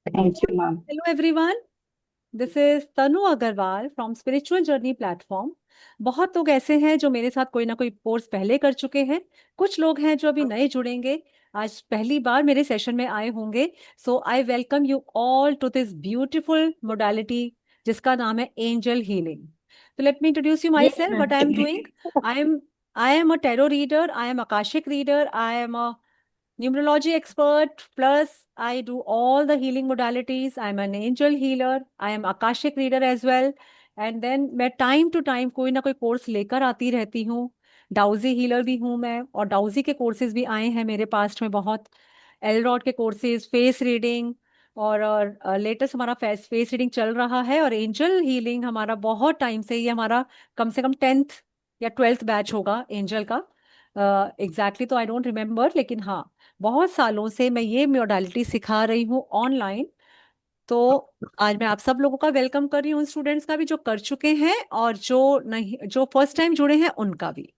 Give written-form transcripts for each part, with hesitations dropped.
Thank you, ma'am. Hello everyone, this is Tanu Agrawal from spiritual journey platform. बहुत लोग ऐसे हैं जो मेरे साथ कोई ना कोई कोर्स पहले कर चुके हैं। कुछ लोग हैं जो अभी नए जुड़ेंगे, आज पहली बार मेरे सेशन में आए होंगे। So I welcome you all to this beautiful modality जिसका नाम है एंजल हीलिंग। तो let me introduce you my Yes, self, ma'am. What I am doing. I am I am a tarot reader, I am akashic reader, I am a numerology expert, plus I do all the healing modalities. I'm an angel healer, I am akashic reader as well, and then मैं time to time कोई ना कोई course लेकर आती रहती हूँ। डाउजी healer भी हूँ मैं, और डाउजी के कोर्सेज भी आए हैं मेरे पास्ट में बहुत। एलरॉड के कोर्सेज, फेस रीडिंग, और लेटेस्ट हमारा फेस रीडिंग चल रहा है। और एंजल हीलिंग हमारा बहुत टाइम से, ये हमारा कम से कम 10th या 12th बैच होगा एंजल का। एग्जैक्टली तो आई डोंट रिमेम्बर, लेकिन हाँ, बहुत सालों से मैं ये मॉडलिटी सिखा रही हूँ ऑनलाइन। तो आज मैं आप सब लोगों का वेलकम कर रही हूँ, उन स्टूडेंट्स का भी जो कर चुके हैं और जो नहीं, जो फर्स्ट टाइम जुड़े हैं उनका भी।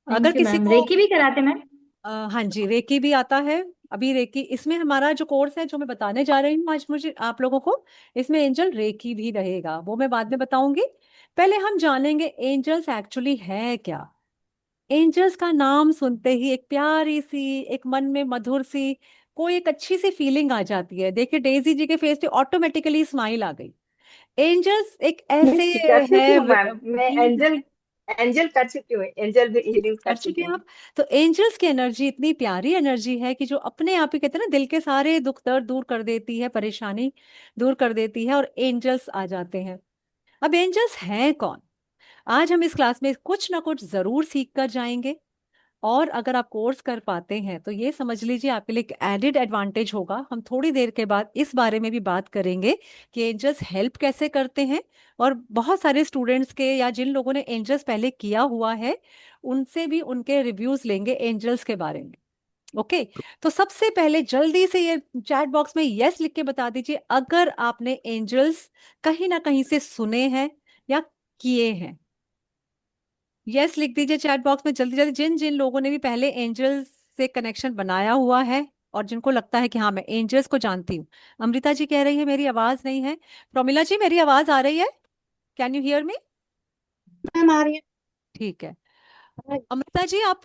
अगर थैंक यू किसी मैम। को रेकी भी कराते मैम? हाँ जी, रेकी भी आता है। अभी रेकी, इसमें हमारा जो कोर्स है जो मैं बताने जा रही हूँ आज मुझे आप लोगों को, इसमें एंजल रेकी भी रहेगा, वो मैं बाद में बताऊंगी। पहले हम जानेंगे एंजल्स एक्चुअली है क्या। एंजल्स का नाम सुनते ही एक प्यारी सी, एक मन में मधुर सी, कोई एक अच्छी सी फीलिंग आ जाती है। देखिए डेजी जी के फेस पे ऑटोमेटिकली स्माइल आ गई। एंजल्स एक ऐसे मैं कर चुकी है हूँ मैम। मैं beings एंजल हैं। एंजल कर चुकी हूँ। एंजल भी हीलिंग कर कर चुके चुकी हैं हूँ। आप। तो एंजल्स की एनर्जी इतनी प्यारी एनर्जी है कि जो अपने आप ही कहते हैं ना, दिल के सारे दुख दर्द दूर कर देती है, परेशानी दूर कर देती है, और एंजल्स आ जाते हैं। अब एंजल्स हैं कौन, आज हम इस क्लास में कुछ ना कुछ जरूर सीख कर जाएंगे। और अगर आप कोर्स कर पाते हैं तो ये समझ लीजिए आपके लिए एक एडेड एडवांटेज होगा। हम थोड़ी देर के बाद इस बारे में भी बात करेंगे कि एंजल्स हेल्प कैसे करते हैं। और बहुत सारे स्टूडेंट्स के, या जिन लोगों ने एंजल्स पहले किया हुआ है, उनसे भी उनके रिव्यूज लेंगे एंजल्स के बारे में। ओके। तो सबसे पहले जल्दी से ये चैट बॉक्स में यस लिख के बता दीजिए अगर आपने एंजल्स कहीं ना कहीं से सुने हैं या किए हैं। यस लिख दीजिए चैट बॉक्स में जल्दी जल्दी, जिन जिन लोगों ने भी पहले एंजल्स से कनेक्शन बनाया हुआ है और जिनको लगता है कि हाँ मैं एंजल्स को जानती हूँ। अमृता जी कह रही है मेरी आवाज नहीं है। प्रोमिला जी मेरी आवाज आ रही है, can you hear me? Ma'am आ रही ठीक है। है। अमृता जी आप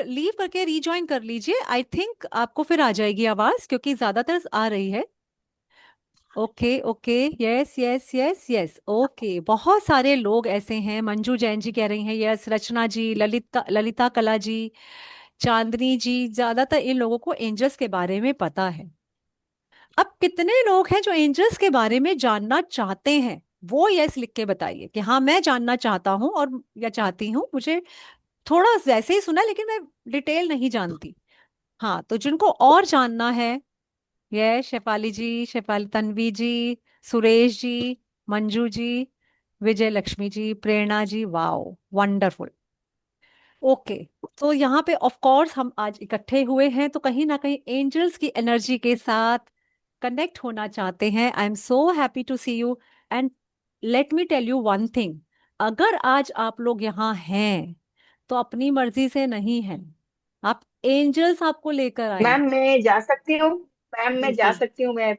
लीव करके रीजॉइन कर लीजिए, आई थिंक आपको फिर आ जाएगी आवाज, क्योंकि ज्यादातर आ रही है। Okay okay, yes yes yes yes, okay. बहुत सारे लोग ऐसे हैं, मंजू जैन जी कह रही हैं यस, रचना जी, ललिता ललिता कला जी, चांदनी जी, ज्यादातर इन लोगों को एंजल्स के बारे में पता है। अब कितने लोग हैं जो एंजल्स के बारे में जानना चाहते हैं, वो यस लिख के बताइए कि हाँ मैं जानना चाहता हूँ, और या चाहती हूँ, मुझे थोड़ा वैसे ही सुना लेकिन मैं डिटेल नहीं जानती। हाँ, तो जिनको और जानना है, ये शेफाली जी, शेफाली, तन्वी जी, सुरेश जी, मंजू जी, विजय लक्ष्मी जी, प्रेरणा जी, वाओ वंडरफुल। ओके। तो यहाँ पे ऑफ कोर्स हम आज इकट्ठे हुए हैं तो कहीं ना कहीं एंजल्स की एनर्जी के साथ कनेक्ट होना चाहते हैं। I am so happy to see you. And let me tell you one thing, अगर आज आप लोग यहाँ हैं तो अपनी मर्जी से नहीं है, आप एंजल्स आपको लेकर आए। मैम मैं जा सकती हूँ। मैम मैं जा बिल्कुल। सकती हूँ। मैं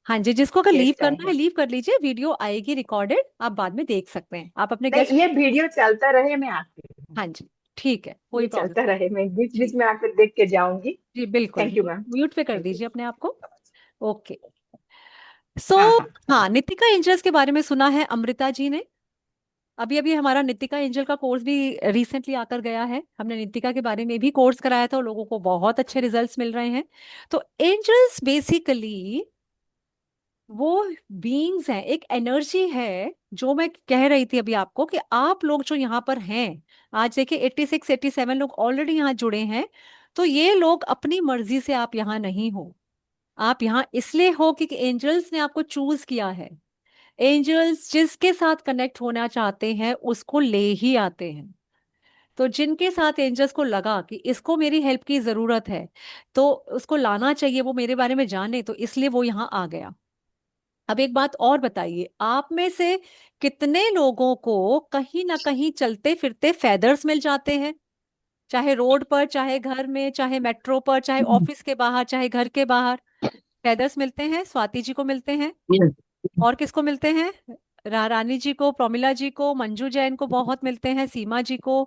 हाँ जी, जिसको अगर लीव गेस्ट आए करना है हैं। लीव कर लीजिए, वीडियो आएगी रिकॉर्डेड, आप बाद में देख सकते हैं, आप अपने नहीं, गेस्ट। ये वीडियो चलता रहे, मैं आती हूँ। हाँ जी, ठीक है, कोई ये प्रॉब्लम चलता नहीं। रहे, मैं बीच बीच जी में आकर देख के जाऊंगी। जी बिल्कुल, थैंक यू मैम। म्यूट पे कर थैंक यू। दीजिए अपने आप को। ओके। सो हाँ हाँ हाँ। हाँ, नितिका एंजल्स के बारे में सुना है अमृता जी ने। अभी अभी हमारा नितिका एंजल का कोर्स भी रिसेंटली आकर गया है, हमने नितिका के बारे में भी कोर्स कराया था और लोगों को बहुत अच्छे रिजल्ट्स मिल रहे हैं। तो एंजल्स बेसिकली वो बीइंग्स हैं, एक एनर्जी है। जो मैं कह रही थी अभी आपको कि आप लोग जो यहाँ पर हैं, आज देखिए 86 87 लोग ऑलरेडी यहाँ जुड़े हैं। तो ये लोग अपनी मर्जी से आप यहाँ नहीं हो, आप यहाँ इसलिए हो क्योंकि एंजल्स ने आपको चूज किया है। एंजल्स जिसके साथ कनेक्ट होना चाहते हैं उसको ले ही आते हैं। तो जिनके साथ एंजल्स को लगा कि इसको मेरी हेल्प की जरूरत है, तो उसको लाना चाहिए, वो मेरे बारे में जाने, तो इसलिए वो यहाँ आ गया। अब एक बात और बताइए, आप में से कितने लोगों को कहीं ना कहीं चलते फिरते फेदर्स मिल जाते हैं, चाहे रोड पर, चाहे घर में, चाहे मेट्रो पर, चाहे ऑफिस के बाहर, चाहे घर के बाहर। फेदर्स मिलते हैं, स्वाति जी को मिलते हैं। Yes. और किसको मिलते हैं? रानी जी को, प्रोमिला जी को, मंजू जैन को बहुत मिलते हैं, सीमा जी को,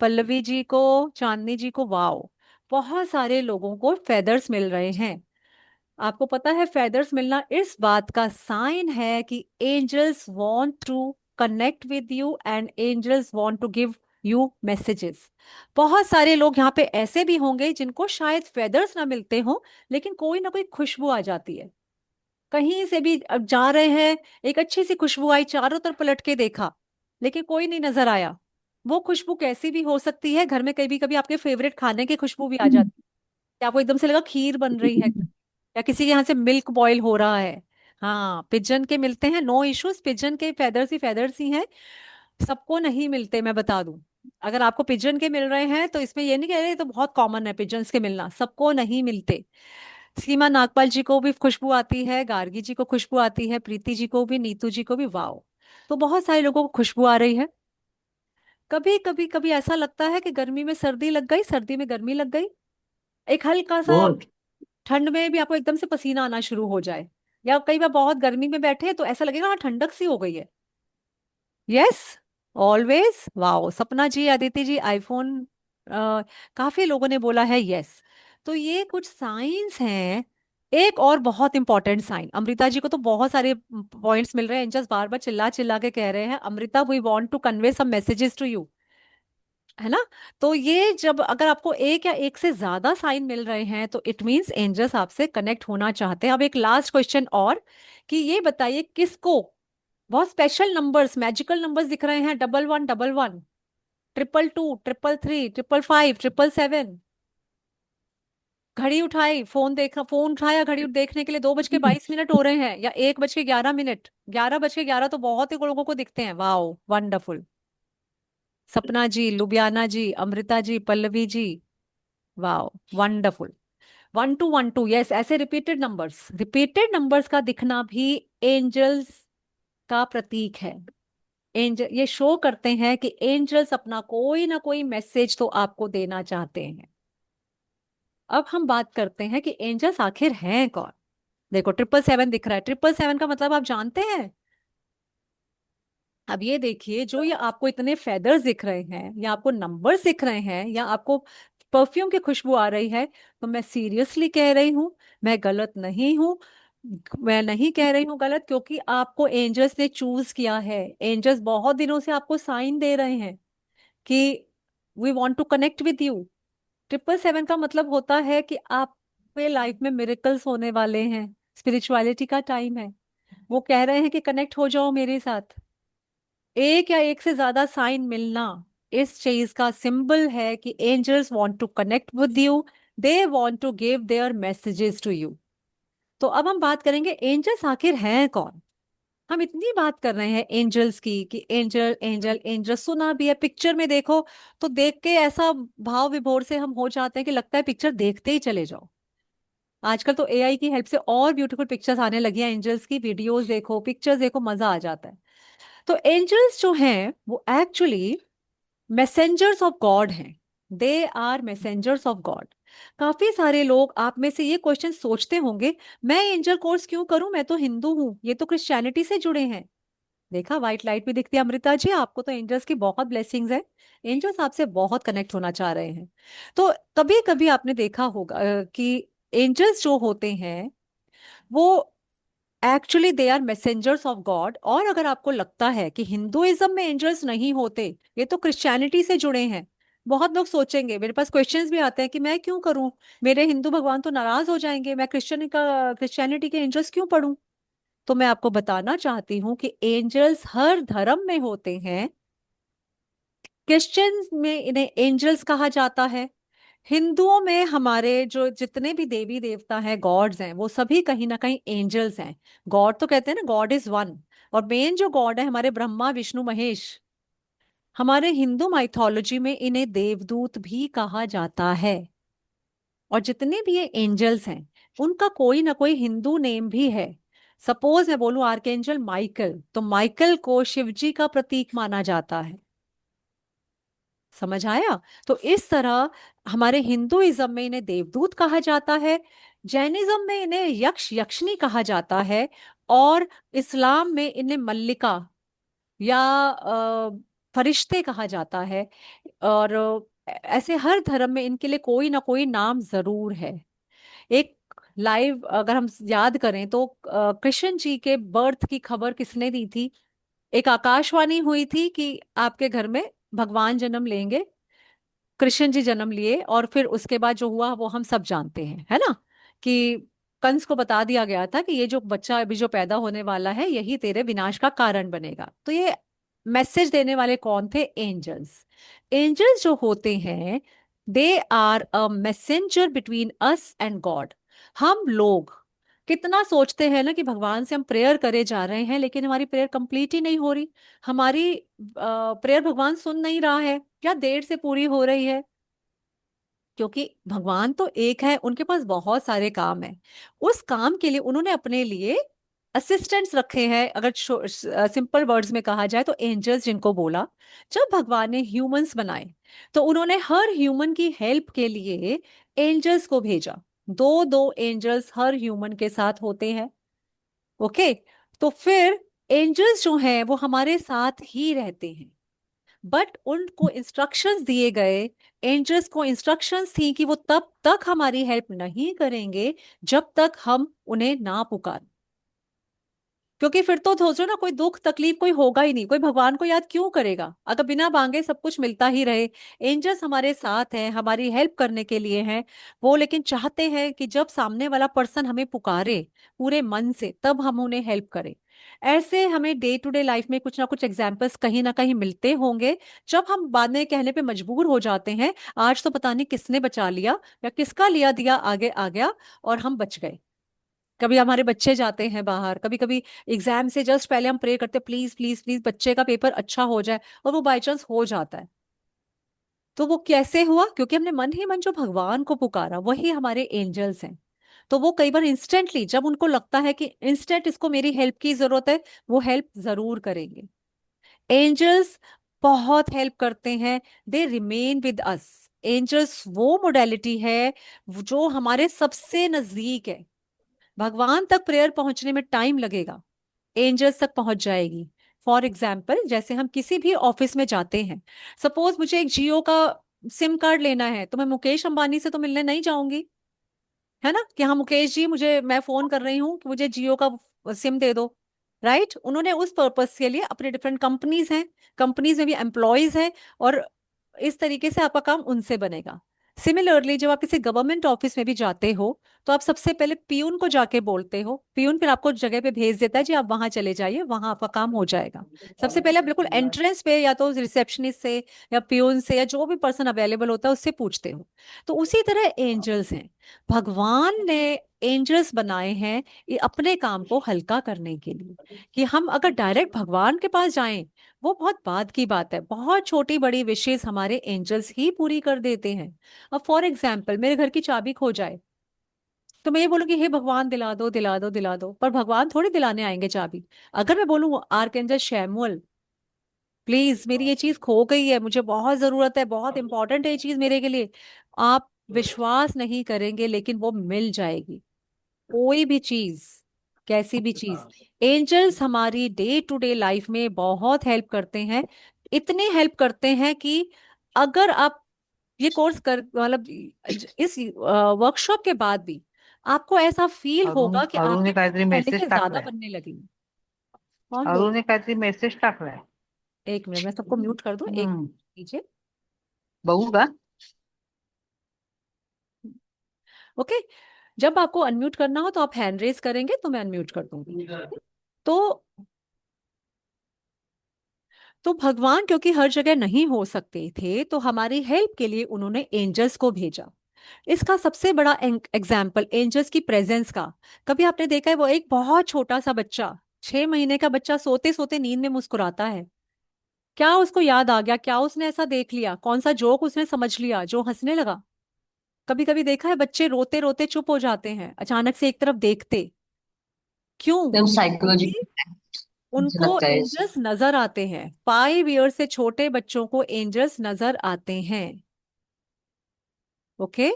पल्लवी जी को, चांदनी जी को। वाओ, बहुत सारे लोगों को फेदर्स मिल रहे हैं। आपको पता है फेदर्स मिलना इस बात का साइन है कि angels want to connect with you and angels want to give you messages. बहुत सारे लोग यहाँ पे ऐसे भी होंगे जिनको शायद फेदर्स ना मिलते हो, लेकिन कोई ना कोई खुशबू आ जाती है। कहीं से भी अब जा रहे हैं, एक अच्छी सी खुशबू आई, चारों तरफ पलट के देखा लेकिन कोई नहीं नजर आया। वो खुशबू कैसी भी हो सकती है, घर में कभी कभी आपके फेवरेट खाने की खुशबू भी आ जाती है, कि आपको एकदम से लगा खीर बन रही है या किसी के यहाँ से मिल्क बॉईल हो रहा है। हाँ, पिजन के मिलते हैं, नो इश्यूज, पिजन के फेदर्स ही हैं। सबको नहीं मिलते, मैं बता दूं। अगर आपको पिजन के मिल रहे हैं तो इसमें ये नहीं कह रहे ये तो बहुत कॉमन है पिजन्स के मिलना, सबको नहीं मिलते। सीमा नागपाल जी को भी खुशबू आती है, गार्गी जी को खुशबू आती है, प्रीति जी को भी, नीतू जी को भी। वाओ, तो बहुत सारे लोगों को खुशबू आ रही है। कभी कभी कभी ऐसा लगता है कि गर्मी में सर्दी लग गई, सर्दी में गर्मी लग गई, एक हल्का सा बहुत। ठंड में भी आपको एकदम से पसीना आना शुरू हो जाए, या कई बार बहुत गर्मी में बैठे तो ऐसा लगेगा हाँ ठंडक सी हो गई है। Yes, always. वाओ, सपना जी, अदिति जी, आईफोन, काफी लोगों ने बोला है यस। तो ये कुछ साइंस हैं। एक और बहुत इंपॉर्टेंट साइन, अमृता जी को तो बहुत सारे पॉइंट्स मिल रहे हैं, एंजल्स बार बार चिल्ला चिल्ला के कह रहे हैं, Amrita we want to convey some messages to you, है ना? तो ये जब अगर आपको एक या एक से ज्यादा साइन मिल रहे हैं तो इट मींस एंजल्स आपसे कनेक्ट होना चाहते हैं। अब एक लास्ट क्वेश्चन और, कि ये बताइए किसको बहुत स्पेशल नंबर्स, मैजिकल नंबर्स दिख रहे हैं, 11 11, 222, 333, 555, 777। घड़ी उठाई, फोन देखा, फोन उठाया घड़ी देखने के लिए, 2:22 हो रहे हैं या 1:11। 11:11 तो बहुत ही लोगों को दिखते हैं। Wow, wonderful. Sapna ji, Lubiana ji, Amrita ji, Pallavi ji. Wow, wonderful. 1212, yes, ऐसे रिपीटेड नंबर्स का दिखना भी एंजल्स का प्रतीक है। एंजल ये शो करते हैं कि एंजल्स अपना कोई ना कोई मैसेज तो आपको देना चाहते हैं। अब हम बात करते हैं कि एंजल्स आखिर हैं कौन। देखो, 777 दिख रहा है, 777 का मतलब आप जानते हैं? अब ये देखिए, जो ये आपको इतने फेदर्स दिख रहे हैं या आपको नंबर्स दिख रहे हैं या आपको परफ्यूम की खुशबू आ रही है, तो मैं सीरियसली कह रही हूँ, मैं गलत नहीं हूँ। मैं नहीं कह रही हूँ गलत, क्योंकि आपको एंजल्स ने चूज किया है। एंजल्स बहुत दिनों से आपको साइन दे रहे हैं कि we want to connect with you. 777 का मतलब होता है कि आपके लाइफ में मिरेकल्स होने वाले हैं, स्पिरिचुअलिटी का टाइम है। वो कह रहे हैं कि कनेक्ट हो जाओ मेरे साथ। एक या एक से ज्यादा साइन मिलना इस चीज का सिंबल है कि angels want to connect with you, they want to give their messages to you. तो अब हम बात करेंगे एंजल्स आखिर हैं कौन। हम इतनी बात कर रहे हैं एंजल्स की कि एंजल एंजल एंजल, सुना भी है, पिक्चर में देखो तो देख के ऐसा भाव विभोर से हम हो जाते हैं कि लगता है पिक्चर देखते ही चले जाओ। आजकल तो एआई की हेल्प से और ब्यूटीफुल पिक्चर्स आने लगी हैं, एंजल्स की वीडियोस देखो, पिक्चर्स देखो, मजा आ जाता है। तो एंजल्स जो हैं वो एक्चुअली मैसेंजर्स ऑफ गॉड हैं। They are messengers of God. काफी सारे लोग आप में से ये क्वेश्चन सोचते होंगे, मैं एंजल कोर्स क्यों करूं, मैं तो हिंदू हूं, ये तो क्रिश्चियनिटी से जुड़े हैं। देखा, व्हाइट लाइट भी दिखती है अमृता जी, आपको तो एंजल्स की बहुत ब्लेसिंग्स है। एंजल्स आपसे बहुत कनेक्ट होना चाह रहे हैं। तो कभी कभी आपने देखा होगा कि एंजल्स जो होते हैं वो actually they are messengers of God. और अगर आपको लगता है कि हिंदुइज्म में एंजल्स नहीं होते, ये तो क्रिश्चियनिटी से जुड़े हैं, बहुत लोग सोचेंगे, मेरे पास क्वेश्चंस भी आते हैं कि मैं क्यों करूं, मेरे हिंदू भगवान तो नाराज हो जाएंगे, मैं क्रिश्चियनिटी के एंजल्स क्यों पढूं। तो मैं आपको बताना चाहती हूँ कि एंजल्स हर धर्म में होते हैं। क्रिश्चियंस में इन्हें एंजल्स कहा जाता है। हिंदुओं में हमारे जो जितने भी देवी देवता हैं, गॉड्स हैं, वो सभी कहीं ना कहीं एंजल्स हैं। गॉड तो कहते हैं ना, गॉड इज वन। और मेन जो गॉड है हमारे ब्रह्मा विष्णु महेश। हमारे हिंदू माइथोलॉजी में इन्हें देवदूत भी कहा जाता है। और जितने भी ये एंजल्स हैं उनका कोई ना कोई हिंदू नेम भी है। सपोज मैं बोलूं आर्कएंजल माइकल, तो माइकल को शिवजी का प्रतीक माना जाता है। समझ आया? तो इस तरह हमारे हिंदुइज्म में इन्हें देवदूत कहा जाता है। जैनिज्म में इन्हें यक्ष यक्षिनी कहा जाता है, और इस्लाम में इन्हें मल्लिका या फरिश्ते कहा जाता है। और ऐसे हर धर्म में इनके लिए कोई ना कोई नाम जरूर है। एक लाइव अगर हम याद करें तो कृष्ण जी के बर्थ की खबर किसने दी थी? एक आकाशवाणी हुई थी कि आपके घर में भगवान जन्म लेंगे। कृष्ण जी जन्म लिए, और फिर उसके बाद जो हुआ वो हम सब जानते हैं, है ना? कि कंस को बता दिया गया था कि ये जो बच्चा अभी जो पैदा होने वाला है यही तेरे विनाश का कारण बनेगा। तो ये मैसेज देने वाले कौन थे? एंजल्स। एंजल्स जो होते हैं, they are a messenger between us and God. हम लोग कितना सोचते हैं ना कि भगवान से हम प्रेयर करे जा रहे हैं, लेकिन हमारी प्रेयर कंप्लीट ही नहीं हो रही। हमारी प्रेयर भगवान सुन नहीं रहा है, या देर से पूरी हो रही है। क्योंकि भगवान तो एक है, उनके पास बहुत सारे काम हैं। उस काम के लिए उन्होंने अपने लिए असिस्टेंट्स रखे हैं। अगर सिंपल वर्ड्स में कहा जाए तो एंजल्स जिनको बोला। जब भगवान ने ह्यूमंस बनाए तो उन्होंने हर ह्यूमन की हेल्प के लिए एंजल्स को भेजा। दो दो एंजल्स हर ह्यूमन के साथ होते हैं। ओके। तो फिर एंजल्स जो हैं वो हमारे साथ ही रहते हैं, बट उनको इंस्ट्रक्शंस दिए गए। एंजल्स को इंस्ट्रक्शंस थी कि वो तब तक हमारी हेल्प नहीं करेंगे जब तक हम उन्हें ना पुकार। क्योंकि फिर तो सोचो ना, कोई दुख तकलीफ कोई होगा ही नहीं, कोई भगवान को याद क्यों करेगा अगर बिना मांगे सब कुछ मिलता ही रहे। एंजल्स हमारे साथ हैं, हमारी हेल्प करने के लिए हैं। वो लेकिन चाहते हैं कि जब सामने वाला पर्सन हमें पुकारे पूरे मन से, तब हम उन्हें हेल्प करें। ऐसे हमें डे टू डे लाइफ में कुछ ना कुछ एग्जाम्पल्स कहीं ना कहीं मिलते होंगे, जब हम बाद में कहने पे मजबूर हो जाते हैं, आज तो पता नहीं किसने बचा लिया या किसका लिया दिया आगे आ गया और हम बच गए। कभी हमारे बच्चे जाते हैं बाहर, कभी कभी एग्जाम से जस्ट पहले हम प्रे करते हैं, प्लीज प्लीज प्लीज बच्चे का पेपर अच्छा हो जाए, और वो बाई चांस हो जाता है। तो वो कैसे हुआ? क्योंकि हमने मन ही मन जो भगवान को पुकारा, वही हमारे एंजल्स हैं। तो वो कई बार इंस्टेंटली, जब उनको लगता है कि इंस्टेंट इसको मेरी हेल्प की जरूरत है, वो हेल्प जरूर करेंगे। एंजल्स बहुत हेल्प करते हैं। They remain with us. Angels वो मोडेलिटी है जो हमारे सबसे नजदीक है। भगवान तक प्रेयर पहुंचने में टाइम लगेगा, एंजल्स तक पहुंच जाएगी। फॉर एग्जाम्पल, जैसे हम किसी भी ऑफिस में जाते हैं, सपोज मुझे एक जियो का सिम कार्ड लेना है, तो मैं मुकेश अंबानी से तो मिलने नहीं जाऊंगी, है ना? कि हाँ मुकेश जी, मुझे मैं फोन कर रही हूँ कि मुझे जियो का सिम दे दो। राइट? उन्होंने उस पर्पस के लिए अपने डिफरेंट कंपनीज हैं, कंपनीज में भी एम्प्लॉयज हैं, और इस तरीके से आपका काम उनसे बनेगा। सिमिलरली जब आप किसी गवर्नमेंट ऑफिस में भी जाते हो, तो आप सबसे पहले पियून को जाके बोलते हो, पियून फिर आपको जगह पे भेज देता है, जी आप वहां चले जाइए, वहां आपका काम हो जाएगा। सबसे पहले आप बिल्कुल एंट्रेंस पे या तो रिसेप्शनिस्ट से या पियून से या जो भी पर्सन अवेलेबल होता है उससे पूछते हो। तो उसी तरह एंजल्स हैं। भगवान ने एंजल्स बनाए हैं ये अपने काम को हल्का करने के लिए। कि हम अगर डायरेक्ट भगवान के पास जाएं, वो बहुत बाद की बात है। बहुत छोटी बड़ी विशेष हमारे एंजल्स ही पूरी कर देते हैं। अब फॉर एग्जाम्पल, मेरे घर की चाबी खो जाए, तो मैं ये बोलूंगी हे भगवान दिला दो दिला दो दिला दो, पर भगवान थोड़ी दिलाने आएंगे चाबी। अगर मैं बोलूँ आर्कएंजल शैमुअल, प्लीज मेरी ये चीज खो गई है, मुझे बहुत जरूरत है, बहुत इंपॉर्टेंट है ये चीज मेरे के लिए, आप विश्वास नहीं करेंगे लेकिन वो मिल जाएगी। कोई भी चीज, कैसी भी चीज। एंजल्स हमारी डे टू डे लाइफ में बहुत हेल्प करते हैं। इतने हेल्प करते हैं कि अगर आप ये कोर्स कर मतलब इस वर्कशॉप के बाद भी आपको ऐसा फील अरुण होगा कि अरुणने आपकी काहीतरी पहले मेसेज से ज्यादा टाकलाय. बनने लगी। कौन बोल? अरुणने काहीतरी मेसेज टाकलाय. एक मिनट, मैं सबको म्यूट कर दूं, एक हम्म. लीजिए। बघू का? ओके। जब आपको अनम्यूट करना हो तो आप हैंड रेज करेंगे तो मैं अनम्यूट कर दूंगी। तो भगवान क्योंकि हर जगह नहीं हो सकते थे, तो हमारी हेल्प के लिए उन्होंने एंजल्स को भेजा। इसका सबसे बड़ा एग्जाम्पल एंजल्स की प्रेजेंस का, कभी आपने देखा है वो एक बहुत छोटा सा बच्चा, 6 महीने का बच्चा सोते सोते नींद में मुस्कुराता है? क्या उसको याद आ गया? क्या उसने ऐसा देख लिया? कौन सा जोक उसने समझ लिया जो हंसने लगा? कभी कभी देखा है बच्चे रोते रोते चुप हो जाते हैं अचानक से एक तरफ देखते। क्यों? एकदम क्योंकि साइकोलॉजिकल. मुझे उनको लगता है इससे. एंजल्स नजर आते हैं। 5 ईयर से छोटे बच्चों को एंजल्स नजर आते हैं। ओके।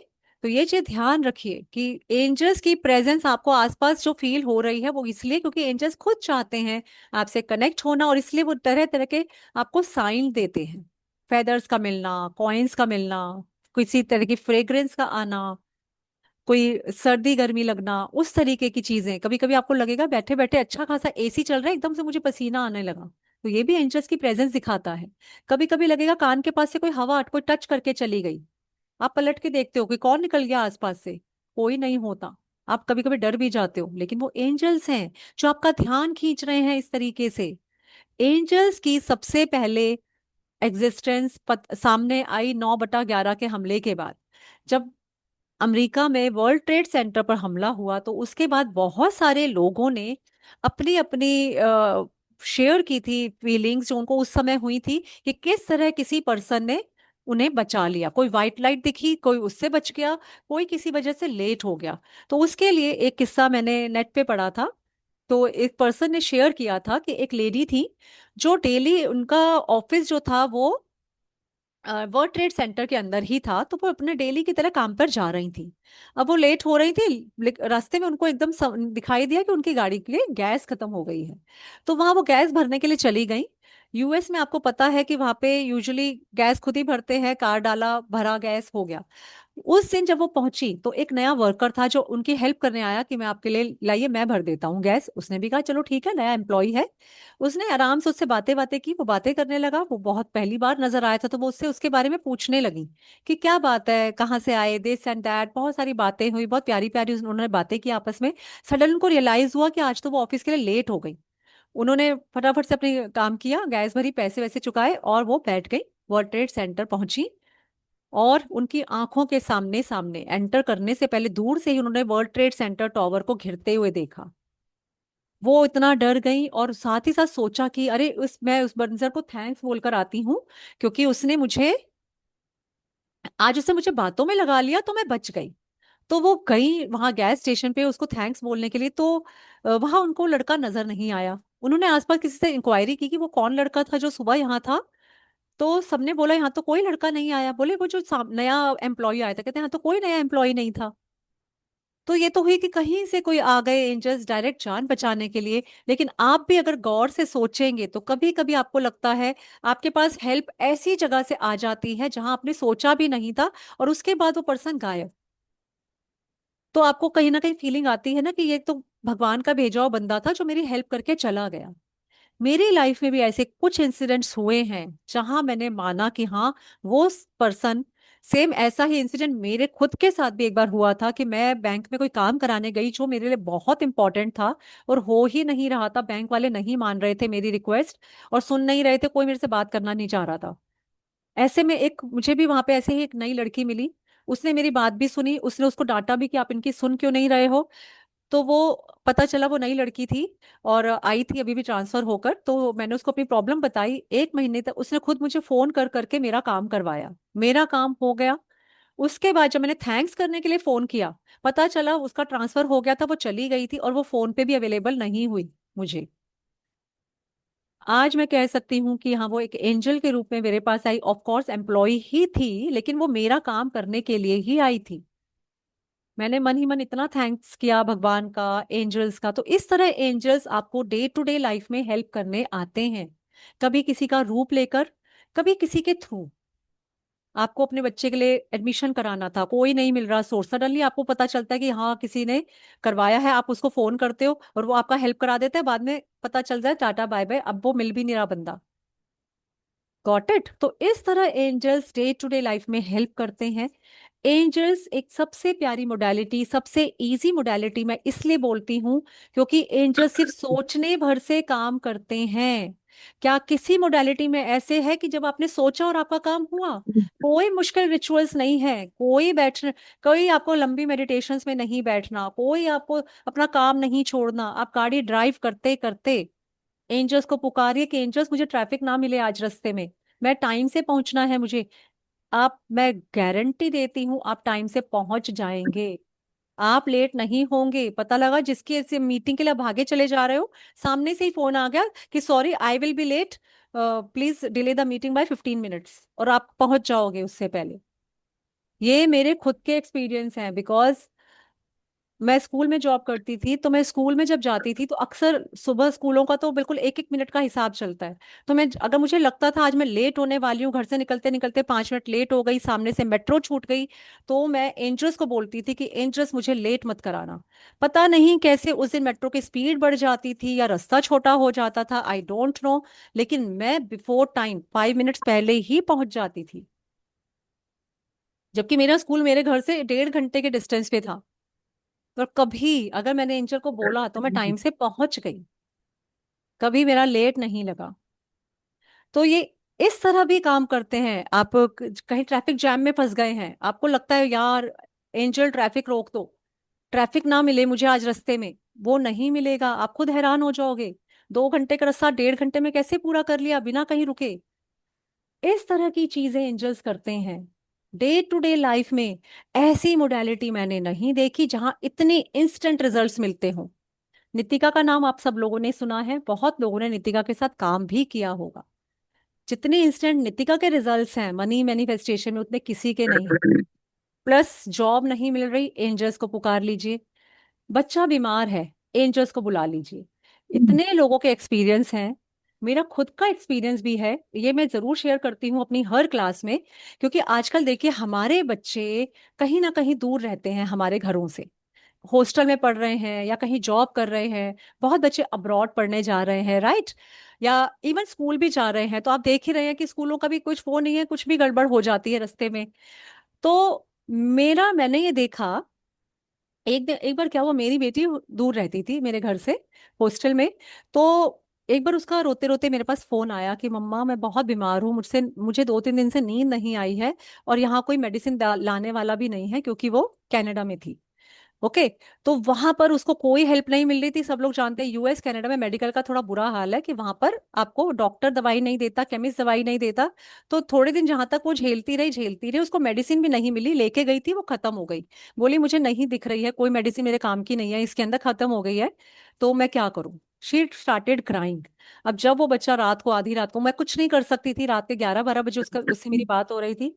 तो ये चीज ध्यान रखिए कि एंजल्स की प्रेजेंस आपको आसपास जो फील हो रही है वो इसलिए क्योंकि एंजल्स खुद चाहते हैं आपसे कनेक्ट होना, और इसलिए वो तरह तरह के आपको साइन देते हैं। फेदर्स का मिलना, कॉइन्स का मिलना, किसी तरह की फ्रेग्रेंस का आना, कोई सर्दी गर्मी लगना, उस तरीके की चीजें। कभी कभी आपको लगेगा बैठे बैठे अच्छा खासा एसी चल रहा है, एकदम से मुझे पसीना आने लगा, तो ये भी एंजल्स की प्रेजेंस दिखाता है। कभी कभी लगेगा कान के पास से कोई हवा कोई टच करके चली गई, आप पलट के देखते हो कि कौन निकल गया आसपास से, कोई नहीं होता। आप कभी कभी डर भी जाते हो, लेकिन वो एंजल्स हैं जो आपका ध्यान खींच रहे हैं इस तरीके से। एंजल्स की सबसे पहले एग्जिस्टेंस सामने आई 9/11 के हमले के बाद। जब अमेरिका में वर्ल्ड ट्रेड सेंटर पर हमला हुआ तो उसके बाद बहुत सारे लोगों ने अपनी अपनी शेयर की थी फीलिंग्स जो उनको उस समय हुई थी, कि किस तरह किसी पर्सन ने उन्हें बचा लिया। कोई व्हाइट लाइट दिखी, कोई उससे बच गया, कोई किसी वजह से लेट हो गया। तो उसके लिए एक किस्सा मैंने नेट पे पढ़ा था। तो एक पर्सन ने शेयर किया था कि एक लेडी थी जो डेली उनका ऑफिस जो था वो वर्ल्ड ट्रेड सेंटर के अंदर ही था, तो वो अपने डेली की तरह काम पर जा रही थी। अब वो लेट हो रही थी, रास्ते में उनको एकदम दिखाई दिया कि उनकी गाड़ी के लिए गैस खत्म हो गई है। तो वहां वो गैस भरने के लिए चली गई। यूएस में आपको पता है कि वहां पे यूजुअली गैस खुद ही भरते हैं, कार डाला भरा गैस हो गया। उस दिन जब वो पहुंची तो एक नया वर्कर था जो उनकी हेल्प करने आया कि मैं आपके लिए लाइए मैं भर देता हूँ गैस। उसने भी कहा चलो ठीक है, नया एम्प्लॉय है। उसने आराम से उससे बातें बातें की, वो बातें करने लगा, वो बहुत पहली बार नजर आया था तो वो उससे उसके बारे में पूछने लगी कि क्या बात है, कहाँ से आए, दिस एंड दैट, बहुत सारी बातें हुई, बहुत प्यारी प्यारी उन्होंने बातें की आपस में। सडन उनको रियलाइज हुआ कि आज तो वो ऑफिस के लिए लेट हो गई। उन्होंने फटाफट से अपनी काम किया, गैस भरी, पैसे वैसे चुकाए और वो बैठ गई। वर्ल्ड ट्रेड सेंटर पहुंची और उनकी आंखों के सामने सामने एंटर करने से पहले दूर से ही उन्होंने वर्ल्ड ट्रेड सेंटर टॉवर को घिरते हुए देखा। वो इतना डर गई और साथ ही साथ सोचा कि अरे मैं उस बंजर को थैंक्स बोलकर आती हूँ, क्योंकि उसने मुझे आज उसने मुझे बातों में लगा लिया तो मैं बच गई। तो वो गई वहां गैस स्टेशन पे उसको थैंक्स बोलने के लिए। तो वहां उनको लड़का नजर नहीं आया। उन्होंने आसपास किसी से इंक्वायरी की कि वो कौन लड़का था जो सुबह यहाँ था। तो सबने बोला यहाँ तो कोई लड़का नहीं आया। बोले वो जो नया एम्प्लॉय आया था, कहते हैं यहाँ तो कोई नया एम्प्लॉय नहीं था। तो ये तो हुई कि कहीं से कोई आ गए एंजल्स डायरेक्ट जान बचाने के लिए। लेकिन आप भी अगर गौर से सोचेंगे तो कभी कभी आपको लगता है आपके पास हेल्प ऐसी जगह से आ जाती है जहां आपने सोचा भी नहीं था, और उसके बाद वो पर्सन गायब। तो आपको कहीं ना कहीं फीलिंग आती है ना कि ये तो भगवान का भेजा हुआ बंदा था जो मेरी हेल्प करके चला गया। मेरी लाइफ में भी ऐसे कुछ इंसिडेंट्स हुए हैं जहां मैंने माना कि हाँ, वो पर्सन, सेम ऐसा ही इंसिडेंट मेरे खुद के साथ भी एक बार हुआ था कि मैं बैंक में कोई काम कराने गई जो मेरे लिए बहुत इंपॉर्टेंट था और हो ही नहीं रहा था। बैंक वाले नहीं मान रहे थे मेरी रिक्वेस्ट और सुन नहीं रहे थे, कोई मेरे से बात करना नहीं चाह रहा था। ऐसे में एक मुझे भी वहां पे ऐसे ही एक नई लड़की मिली। उसने मेरी बात भी सुनी, उसने उसको डांटा भी कि आप इनकी सुन क्यों नहीं रहे हो। तो वो पता चला वो नई लड़की थी और आई थी अभी भी ट्रांसफर होकर। तो मैंने उसको अपनी प्रॉब्लम बताई, 1 महीने तक उसने खुद मुझे फोन कर करके मेरा काम करवाया, मेरा काम हो गया। उसके बाद जब मैंने थैंक्स करने के लिए फोन किया, पता चला उसका ट्रांसफर हो गया था, वो चली गई थी और वो फोन पे भी अवेलेबल नहीं हुई मुझे। आज मैं कह सकती हूँ कि हाँ, वो एक एंजल के रूप में मेरे पास आई। ऑफ कोर्स एम्प्लॉय ही थी, लेकिन वो मेरा काम करने के लिए ही आई थी। मैंने मन ही मन इतना थैंक्स किया भगवान का, एंजल्स का। तो इस तरह एंजल्स आपको डे टू डे लाइफ में हेल्प करने आते हैं, कभी किसी का रूप लेकर, कभी किसी के थ्रू। आपको अपने बच्चे के लिए एडमिशन कराना था, कोई नहीं मिल रहा सोर्स, सडनली आपको पता चलता है कि हाँ किसी ने करवाया है, आप उसको फोन करते हो और वो आपका हेल्प करा देता है। बाद में पता चल जाए टाटा बाय बाय, अब वो मिल भी नहीं रहा बंदा। Got it. तो इस तरह angels day to day life में हेल्प करते हैं। एंजल्स एक सबसे प्यारी मोडालिटी, सबसे इजी मोडालिटी मैं इसलिए बोलती हूँ क्योंकि एंजल्स सिर्फ सोचने भर से काम करते हैं। क्या किसी मोडालिटी में ऐसे है कि जब आपने सोचा और आपका काम हुआ? कोई मुश्किल रिचुअल्स नहीं है, कोई आपको लंबी मेडिटेशंस में नहीं बैठना, कोई आपको अपना काम नहीं छोड़ना। आप गाड़ी ड्राइव करते करते एंजल्स को पुकारिए कि एंजल्स मुझे ट्रैफिक ना मिले आज रास्ते में, मैं टाइम से पहुंचना है मुझे। आप, मैं गारंटी देती हूँ आप टाइम से पहुंच जाएंगे। आप लेट नहीं होंगे। पता लगा जिसकी ऐसे मीटिंग के लिए भागे चले जा रहे हो, सामने से ही फोन आ गया कि sorry I will be late, please delay the meeting by 15 minutes, और आप पहुंच जाओगे उससे पहले। ये मेरे खुद के एक्सपीरियंस हैं, बिकॉज मैं स्कूल में जॉब करती थी, तो मैं स्कूल में जब जाती थी तो अक्सर सुबह स्कूलों का तो बिल्कुल एक एक मिनट का हिसाब चलता है। तो मैं, अगर मुझे लगता था आज मैं लेट होने वाली हूँ, घर से निकलते निकलते 5 मिनट लेट हो गई, सामने से मेट्रो छूट गई, तो मैं एंजल्स को बोलती थी कि एंजल्स मुझे लेट मत कराना। पता नहीं कैसे उस दिन मेट्रो की स्पीड बढ़ जाती थी या रास्ता छोटा हो जाता था, आई डोंट नो, लेकिन मैं बिफोर टाइम 5 मिनट्स पहले ही पहुंच जाती थी, जबकि मेरा स्कूल मेरे घर से 1.5 घंटे के डिस्टेंस पे था। पर कभी अगर मैंने एंजल को बोला तो मैं टाइम से पहुंच गई, कभी मेरा लेट नहीं लगा। तो ये इस तरह भी काम करते हैं। आप कहीं ट्रैफिक जैम में फंस गए हैं, आपको लगता है यार एंजल ट्रैफिक रोक दो, ट्रैफिक ना मिले मुझे आज रास्ते में, वो नहीं मिलेगा, आप खुद हैरान हो जाओगे। 2 घंटे का रास्ता 1.5 घंटे में कैसे पूरा कर लिया बिना कहीं रुके। इस तरह की चीजें एंजल्स करते हैं डे टू डे लाइफ में। ऐसी मोडेलिटी मैंने नहीं देखी जहां इतने इंस्टेंट रिजल्ट्स मिलते हों। नितिका का नाम आप सब लोगों ने सुना है, बहुत लोगों ने नितिका के साथ काम भी किया होगा। जितने इंस्टेंट नितिका के रिजल्ट्स हैं मनी मैनिफेस्टेशन में, उतने किसी के नहीं हैं। प्लस जॉब नहीं मिल रही, एंजल्स को पुकार लीजिए। बच्चा बीमार है, एंजल्स को बुला लीजिए। इतने लोगों के एक्सपीरियंस हैं। मेरा खुद का एक्सपीरियंस भी है, ये मैं जरूर शेयर करती हूँ अपनी हर क्लास में, क्योंकि आजकल देखिए हमारे बच्चे कहीं ना कहीं दूर रहते हैं हमारे घरों से, हॉस्टल में पढ़ रहे हैं या कहीं जॉब कर रहे हैं, बहुत बच्चे अब्रॉड पढ़ने जा रहे हैं, राइट, या इवन स्कूल भी जा रहे हैं। तो आप देख ही रहे हैं कि स्कूलों का भी कुछ वो नहीं है, कुछ भी गड़बड़ हो जाती है रास्ते में। तो मैंने ये देखा, एक बार क्या हुआ, मेरी बेटी दूर रहती थी मेरे घर से, हॉस्टल में। तो एक बार उसका रोते रोते मेरे पास फोन आया कि मम्मा मैं बहुत बीमार हूँ, मुझे 2-3 दिन से नींद नहीं आई है, और यहाँ कोई मेडिसिन लाने वाला भी नहीं है, क्योंकि वो कनाडा में थी। ओके। तो वहां पर उसको कोई हेल्प नहीं मिल रही थी। सब लोग जानते हैं यूएस कनाडा में मेडिकल का थोड़ा बुरा हाल है, कि वहां पर आपको डॉक्टर दवाई नहीं देता, केमिस्ट दवाई नहीं देता। तो थोड़े दिन जहां तक वो झेलती रही, उसको मेडिसिन भी नहीं मिली, लेके गई थी वो खत्म हो गई। बोली मुझे नहीं दिख रही है, कोई मेडिसिन मेरे काम की नहीं है, इसके अंदर खत्म हो गई है, तो मैं क्या करूं। She started crying. अब जब वो बच्चा रात को, आधी रात को, मैं कुछ नहीं कर सकती थी, रात के 11-12 बजे उससे मेरी बात हो रही थी।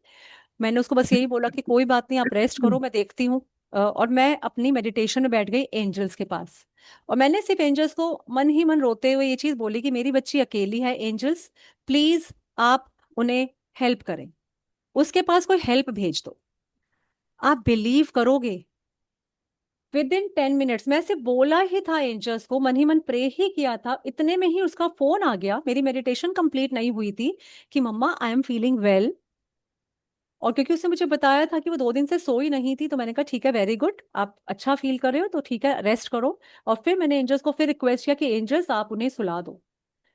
मैंने उसको बस यही बोला कि कोई बात नहीं, आप रेस्ट करो, मैं देखती हूँ। और मैं अपनी मेडिटेशन में बैठ गई एंजल्स के पास। और मैंने सिर्फ एंजल्स को मन ही मन रोते हुए ये चीज बोली कि मेरी बच्ची अकेली है, एंजल्स प्लीज आप उन्हें हेल्प करें, उसके पास कोई हेल्प भेज दो। आप बिलीव करोगे, विद इन 10 मिनट्स, मैं सिर्फ बोला ही था एंजल्स को, मन ही मन प्रे ही किया था, इतने में ही उसका फोन आ गया, मेरी मेडिटेशन कंप्लीट नहीं हुई थी, कि मम्मा आई एम फीलिंग वेल। और क्योंकि उसने मुझे बताया था कि वो 2 दिन से सोई नहीं थी, तो मैंने कहा ठीक है, वेरी गुड, आप अच्छा फील कर रहे हो तो ठीक है, रेस्ट करो। और फिर मैंने एंजल्स को फिर रिक्वेस्ट किया कि एंजल्स आप उन्हें सुला दो,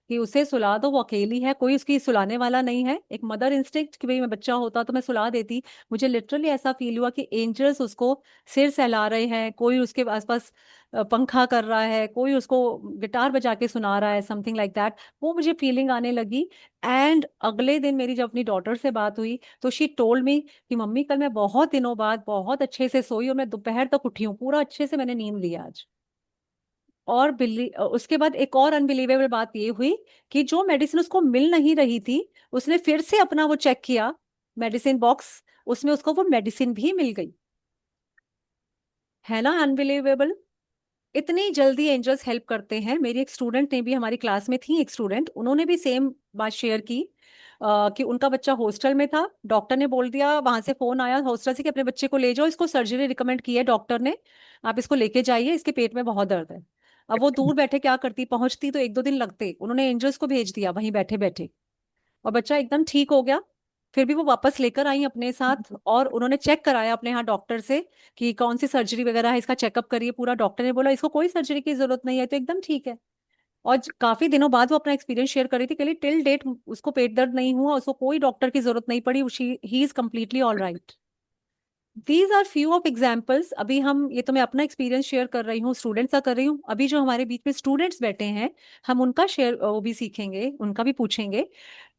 कि उसे सुला दो, वो अकेली है, कोई उसकी सुलाने वाला नहीं है। एक मदर इंस्टिंक्ट कि भाई मैं बच्चा होता तो मैं सुला देती। मुझे लिटरली ऐसा फील हुआ कि एंजल्स उसको सिर सहला रहे हैं, कोई उसके आसपास पंखा कर रहा है, कोई उसको गिटार बजा के सुना रहा है, समथिंग लाइक दैट। वो मुझे फीलिंग आने लगी। एंड अगले दिन मेरी जब अपनी डॉटर से बात हुई, तो शी टोल्ड मी कि मम्मी कल मैं बहुत दिनों बाद बहुत अच्छे से सोई, और मैं दोपहर तक उठी हूँ, पूरा अच्छे से मैंने नींद लिया आज। और बिल्ली, उसके बाद एक और अनबिलीवेबल बात ये हुई कि जो मेडिसिन उसको मिल नहीं रही थी, उसने फिर से अपना वो चेक किया मेडिसिन बॉक्स, उसमें उसको वो मेडिसिन भी मिल गई। है ना अनबिलीवेबल। इतनी जल्दी एंजल्स हेल्प करते हैं। मेरी एक स्टूडेंट ने भी, हमारी क्लास में थी एक स्टूडेंट, उन्होंने भी सेम बात शेयर की, कि उनका बच्चा हॉस्टल में था, डॉक्टर ने बोल दिया, वहां से फोन आया हॉस्टल से कि अपने बच्चे को ले जाओ, इसको सर्जरी रिकमेंड की है डॉक्टर ने, आप इसको लेके जाइए, इसके पेट में बहुत दर्द है। अब वो दूर बैठे क्या करती, पहुंचती तो 1-2 दिन लगते, उन्होंने एंजल्स को भेज दिया वहीं बैठे बैठे, और बच्चा एकदम ठीक हो गया। फिर भी वो वापस लेकर आई अपने साथ, और उन्होंने चेक कराया अपने यहाँ डॉक्टर से कि कौन सी सर्जरी वगैरह है, इसका चेकअप करिए पूरा। डॉक्टर ने बोला इसको कोई सर्जरी की जरूरत नहीं है, तो एकदम ठीक है। और काफी दिनों बाद वो अपना एक्सपीरियंस शेयर कर रही थी कि टिल डेट उसको पेट दर्द नहीं हुआ, उसको कोई डॉक्टर की जरूरत नहीं पड़ी, he is completely all right. These are few of examples. अभी हम, ये तो मैं अपना एक्सपीरियंस शेयर कर रही हूँ, स्टूडेंट्स का कर रही हूँ, अभी जो हमारे बीच में स्टूडेंट्स बैठे हैं, हम उनका शेयर वो भी सीखेंगे, उनका भी पूछेंगे।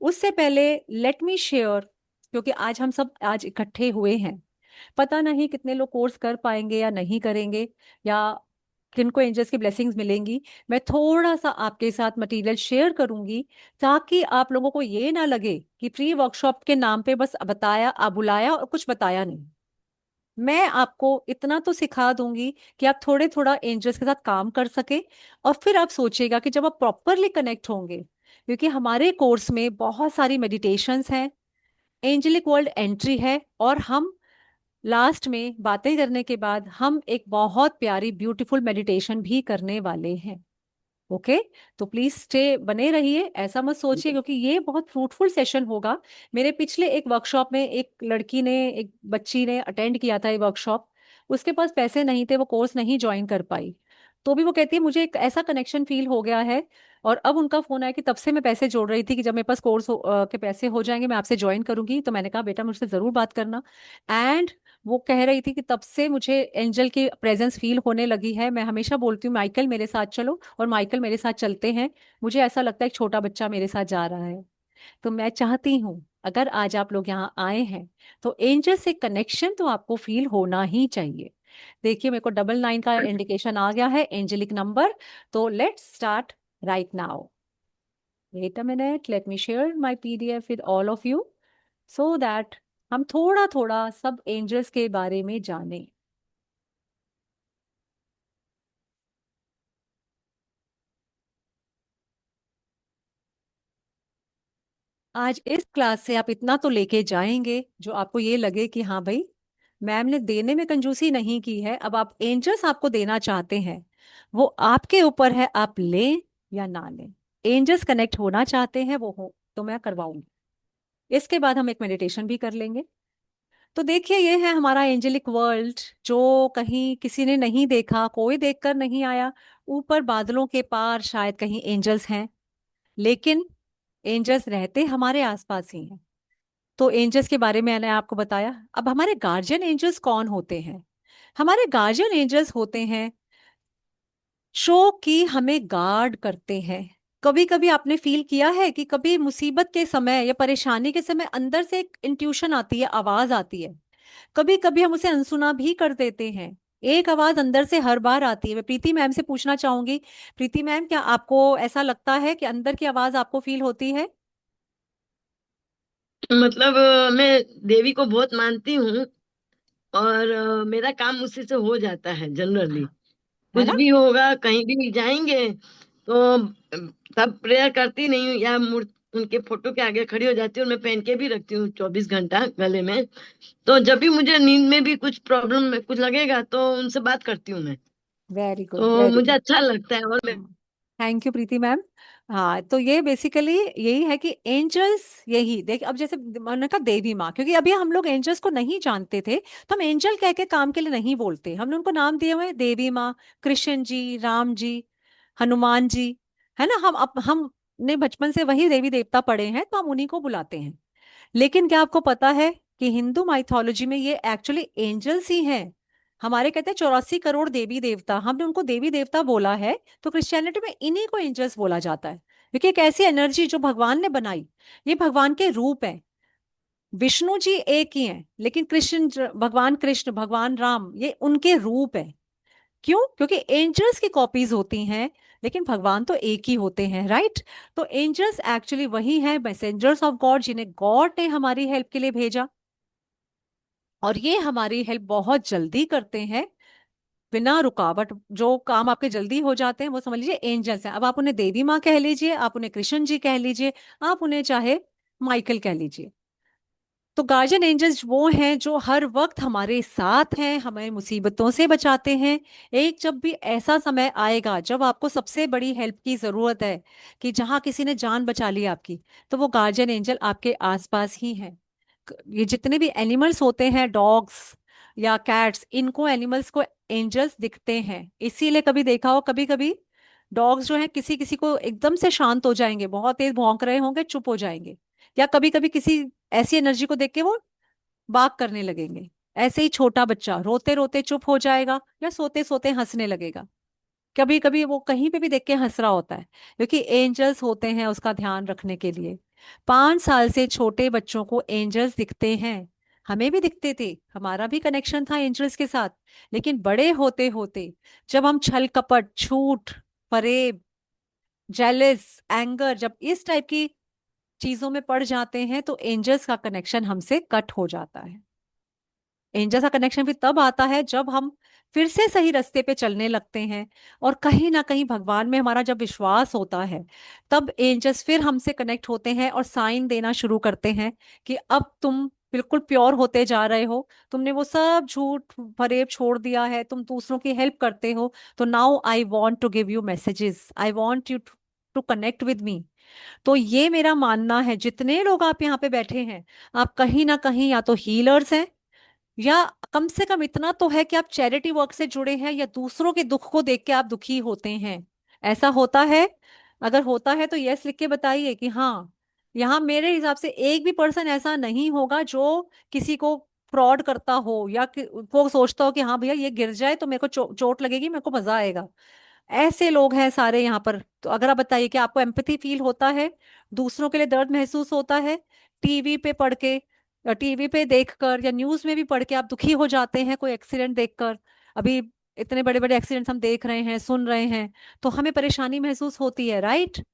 उससे पहले लेट मी शेयर, क्योंकि आज हम सब आज इकट्ठे हुए हैं, पता नहीं कितने लोग कोर्स कर पाएंगे या नहीं करेंगे, या किनको एंजल्स की ब्लेसिंग्स मिलेंगी। मैं थोड़ा सा आपके साथ मटेरियल शेयर करूंगी, ताकि आप लोगों को ये ना लगे कि फ्री वर्कशॉप के नाम पे बस बताया, बुलाया और कुछ बताया नहीं। मैं आपको इतना तो सिखा दूंगी कि आप थोड़े थोड़ा एंजल्स के साथ काम कर सके, और फिर आप सोचिएगा कि जब आप प्रॉपरली कनेक्ट होंगे, क्योंकि हमारे कोर्स में बहुत सारी मेडिटेशंस हैं, एंजेलिक वर्ल्ड एंट्री है, और हम लास्ट में बातें करने के बाद हम एक बहुत प्यारी ब्यूटीफुल मेडिटेशन भी करने वाले हैं। ओके, तो प्लीज स्टे, बने रहिए, ऐसा मत सोचिए, क्योंकि ये बहुत फ्रूटफुल सेशन होगा। मेरे पिछले एक वर्कशॉप में एक लड़की ने, एक बच्ची ने अटेंड किया था ये वर्कशॉप। उसके पास पैसे नहीं थे, वो कोर्स नहीं ज्वाइन कर पाई, तो भी वो कहती है मुझे एक ऐसा कनेक्शन फील हो गया है। और अब उनका फोन आया कि तब से मैं पैसे जोड़ रही थी कि जब मेरे पास कोर्स के पैसे हो जाएंगे मैं आपसे ज्वाइन करूंगी। तो मैंने कहा बेटा मुझसे जरूर बात करना। एंड वो कह रही थी कि तब से मुझे एंजल की प्रेजेंस फील होने लगी है। मैं हमेशा बोलती हूँ माइकल मेरे साथ चलो, और माइकल मेरे साथ चलते हैं। मुझे ऐसा लगता है एक छोटा बच्चा मेरे साथ जा रहा है। तो मैं चाहती हूँ अगर आज आप लोग यहाँ आए हैं तो एंजल से कनेक्शन तो आपको फील होना ही चाहिए। देखिए मेरे को 99 का इंडिकेशन आ गया है, एंजेलिक नंबर। तो let's start right now. Wait a minute, let me share my PDF with all of you, so that हम थोड़ा थोड़ा सब एंजल्स के बारे में जानें। आज इस क्लास से आप इतना तो लेके जाएंगे जो आपको ये लगे कि हाँ भाई, मैम ने देने में कंजूसी नहीं की है। अब आप एंजल्स आपको देना चाहते हैं, वो आपके ऊपर है, आप लें या ना लें। एंजल्स कनेक्ट होना चाहते हैं, वो हो तो मैं करवाऊंगी। इसके बाद हम एक मेडिटेशन भी कर लेंगे। तो देखिए ये है हमारा एंजेलिक वर्ल्ड, जो कहीं किसी ने नहीं देखा, कोई देखकर नहीं आया। ऊपर बादलों के पार शायद कहीं एंजल्स हैं, लेकिन एंजल्स रहते हमारे आसपास ही हैं। तो एंजल्स के बारे में मैंने आपको बताया। अब हमारे गार्जियन एंजल्स कौन होते हैं? हमारे गार्जियन एंजल्स होते हैं शो की हमें गार्ड करते हैं। कभी कभी आपने फील किया है कि कभी मुसीबत के समय या परेशानी के समय अंदर से एक इंट्यूशन आती है, आवाज आती है। कभी कभी हम उसे अनसुना भी कर देते हैं। एक आवाज अंदर से हर बार आती है। मैं प्रीति मैम से पूछना चाहूंगी, प्रीति मैम क्या आपको ऐसा लगता है कि अंदर की आवाज आपको फील होती है? मतलब मैं देवी को बहुत मानती हूँ। और मेरा काम उसी से हो जाता है जनरली। है कुछ ना? भी होगा, कहीं भी जाएंगे तो तब प्रेयर करती नहीं हूँ, या उनके फोटो के आगे खड़ी हो जाती हूँ, और मैं पहन के भी रखती हूँ 24 घंटा गले में। तो जब भी मुझे नींद में भी कुछ प्रॉब्लम में कुछ लगेगा तो उनसे बात करती हूँ मैं। वेरी गुड, तो वेरी मुझे अच्छा लगता है। और मैं good. Thank you Preeti ma'am. हाँ, तो ये बेसिकली यही है कि एंजल्स, यही देख, अब जैसे मैंने कहा देवी माँ, क्योंकि अभी हम लोग एंजल्स को नहीं जानते थे तो हम एंजल कह के काम के लिए नहीं बोलते, हमने उनको नाम दिए हुए हैं देवी माँ, कृष्ण जी, राम जी, हनुमान जी। है ना? हमने बचपन से वही देवी देवता पढ़े हैं तो हम उन्हीं को बुलाते हैं। लेकिन क्या आपको पता है कि हिंदू माइथोलॉजी में ये एक्चुअली एंजल्स ही हैं। हमारे कहते हैं 84 करोड़ देवी देवता, हमने उनको देवी देवता बोला है। तो क्रिश्चियनिटी में इन्हीं को एंजल्स बोला जाता है, क्योंकि एक ऐसी एनर्जी जो भगवान ने बनाई, ये भगवान के रूप है। विष्णु जी एक ही हैं, लेकिन भगवान कृष्ण, भगवान राम, ये उनके रूप है। क्यों? क्योंकि एंजल्स की कॉपीज होती हैं, लेकिन भगवान तो एक ही होते हैं, राइट? तो एंजल्स एक्चुअली वही हैं, मैसेंजर्स ऑफ गॉड, जिन्हें गॉड ने हमारी हेल्प के लिए भेजा। और ये हमारी हेल्प बहुत जल्दी करते हैं, बिना रुकावट। जो काम आपके जल्दी हो जाते हैं वो समझ लीजिए एंजल्स हैं। अब आप उन्हें देवी माँ कह लीजिए, आप उन्हें कृष्ण जी कह लीजिए, आप उन्हें चाहे माइकल कह लीजिए। तो गार्जियन एंजल्स वो हैं जो हर वक्त हमारे साथ हैं, हमें मुसीबतों से बचाते हैं। एक जब भी ऐसा समय आएगा जब आपको सबसे बड़ी हेल्प की जरूरत है, कि जहां किसी ने जान बचा ली आपकी, तो वो गार्जियन एंजल आपके आसपास ही हैं। ये जितने भी एनिमल्स होते हैं, डॉग्स या कैट्स, इनको, एनिमल्स को एंजल्स दिखते हैं। इसीलिए कभी देखा हो, कभी कभी डॉग्स जो है किसी किसी को एकदम से शांत हो जाएंगे, बहुत तेज भौंक रहे होंगे चुप हो जाएंगे, या कभी कभी किसी ऐसी एनर्जी को देख के वो बाक करने लगेंगे। ऐसे ही छोटा बच्चा रोते रोते चुप हो जाएगा या सोते सोते हंसने लगेगा। कभी कभी वो कहीं पे भी देख के हंस रहा होता है, क्योंकि एंजल्स होते हैं उसका ध्यान रखने के लिए। 5 साल से छोटे बच्चों को एंजल्स दिखते हैं। हमें भी दिखते थे, हमारा भी कनेक्शन था एंजल्स के साथ। लेकिन बड़े होते होते जब हम छल कपट, झूठ, फरेब, जेलिस, एंगर, जब इस टाइप की चीजों में पड़ जाते हैं तो एंजल्स का कनेक्शन हमसे कट हो जाता है। एंजल का कनेक्शन फिर तब आता है जब हम फिर से सही रास्ते पे चलने लगते हैं, और कहीं ना कहीं भगवान में हमारा जब विश्वास होता है, तब एंजल्स फिर हमसे कनेक्ट होते हैं और साइन देना शुरू करते हैं कि अब तुम बिल्कुल प्योर होते जा रहे हो, तुमने वो सब झूठ फरेब छोड़ दिया है, तुम दूसरों की हेल्प करते हो, तो now I want to give you messages, I want you to connect with me. तो ये मेरा मानना है, जितने लोग आप यहाँ पे बैठे हैं, आप कहीं ना कहीं या तो हीलर्स हैं, या कम से कम इतना तो है कि आप चैरिटी वर्क से जुड़े हैं, या दूसरों के दुख को देख के आप दुखी होते हैं। ऐसा होता है? अगर होता है तो यस लिख के बताइए कि हाँ। यहाँ मेरे हिसाब से एक भी पर्सन ऐसा नहीं होगा जो किसी को फ्रॉड करता हो, या वो सोचता हो कि हाँ भैया ये गिर जाए तो मेरे को चोट लगेगी, मेरे को मजा आएगा। ऐसे लोग हैं सारे यहाँ पर। तो अगर आप बताइए कि आपको एम्पैथी फील होता है, दूसरों के लिए दर्द महसूस होता है, टीवी पे पढ़ के, टीवी पे देखकर, या न्यूज में भी पढ़ के आप दुखी हो जाते हैं कोई एक्सीडेंट देखकर। अभी इतने बड़े बड़े एक्सीडेंट्स हम देख रहे हैं, सुन रहे हैं, तो हमें परेशानी महसूस होती है, राइट?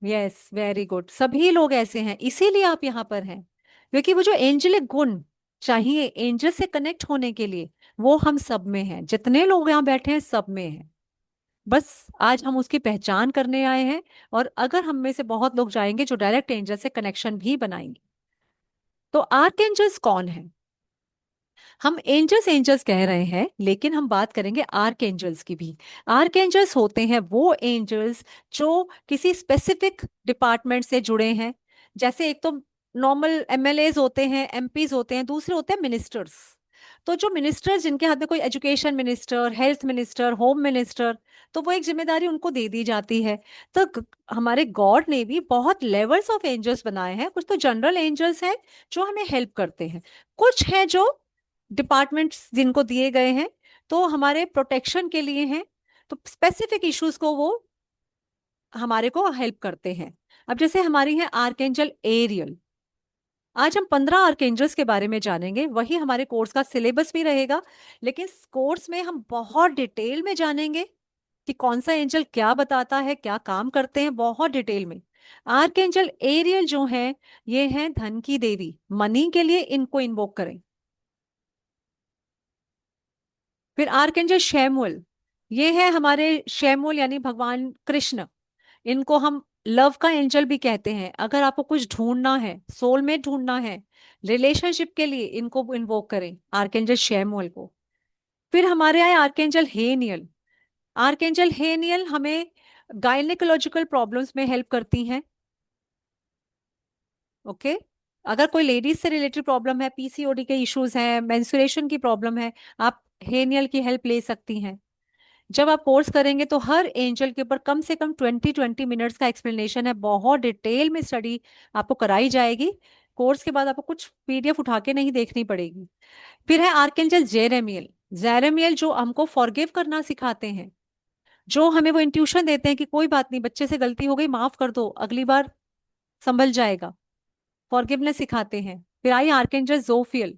Yes, very good. सभी लोग ऐसे हैं, इसीलिए आप यहाँ पर हैं, क्योंकि वो जो एंजेलिक गुण चाहिए एंजल से कनेक्ट होने के लिए, वो हम सब में है। जितने लोग यहाँ बैठे हैं सब में है। बस आज हम उसकी पहचान करने आए हैं, और अगर हम में से बहुत लोग जाएंगे जो डायरेक्ट एंजल से कनेक्शन भी बनाएंगे। तो आर्कएंजल्स कौन है? हम एंजल्स एंजल्स कह रहे हैं, लेकिन हम बात करेंगे आर्कएंजल्स की भी। आर्कएंजल्स होते हैं वो एंजल्स जो किसी स्पेसिफिक डिपार्टमेंट से जुड़े हैं। जैसे एक तो नॉर्मल एमएलएज होते हैं, एमपीज होते हैं, दूसरे होते हैं मिनिस्टर्स। तो जो मिनिस्टर्स जिनके हाथ में, कोई education minister, health minister, home minister, तो वो एक जिम्मेदारी उनको दे दी जाती है। तो हमारे गॉड ने भी बहुत लेवल्स ऑफ एंजल्स बनाए हैं। कुछ तो जनरल एंजल्स हैं जो हमें हेल्प करते हैं, कुछ हैं जो डिपार्टमेंट्स जिनको दिए गए हैं तो हमारे प्रोटेक्शन के लिए हैं, तो स्पेसिफिक इश्यूज को वो हमारे को हेल्प करते हैं। अब जैसे हमारी है आर्केंजल एरियल। आज हम 15 आर्केंजल्स के बारे में जानेंगे, वही हमारे कोर्स का सिलेबस भी रहेगा, लेकिन कोर्स में हम बहुत डिटेल में जानेंगे कि कौन सा एंजल क्या बताता है, क्या काम करते हैं, बहुत डिटेल में। आर्केंजल एरियल जो है, ये है धन की देवी, मनी के लिए इनको इन्वोक करें। फिर आर्कएंजल शैमुअल, ये है हमारे शैमुअल यानी भगवान कृष्ण। इनको हम लव का एंजल भी कहते हैं। अगर आपको कुछ ढूंढना है, सोलमेट ढूंढना है, रिलेशनशिप के लिए, इनको इन्वोक करें, आर्कएंजल शैमुअल को। फिर हमारे आए आर्कएंजल हेनियल। आर्कएंजल हेनियल हमें गायनेकोलॉजिकल प्रॉब्लम्स में हेल्प करती हैं। ओके, अगर कोई लेडीज से रिलेटेड प्रॉब्लम है, पीसीओडी के इश्यूज हैं, मेंस्ट्रुएशन की प्रॉब्लम है, आप हेनियल की हेल्प ले सकती हैं। जब आप कोर्स करेंगे तो हर एंजल के ऊपर कम से कम 20-20 मिनट्स का एक्सप्लेनेशन है, बहुत डिटेल में स्टडी आपको कराई जाएगी। कोर्स के बाद आपको कुछ पीडीएफ उठा के नहीं देखनी पड़ेगी। फिर है आर्केंजल जेरेमियल। जेरेमियल जो हमको फॉरगिव करना सिखाते हैं, जो हमें वो इंट्यूशन देते हैं कि कोई बात नहीं, बच्चे से गलती हो गई, माफ कर दो, अगली बार संभल जाएगा, फॉरगिवनेस सिखाते हैं। फिर आई आर्केंजल जोफियल।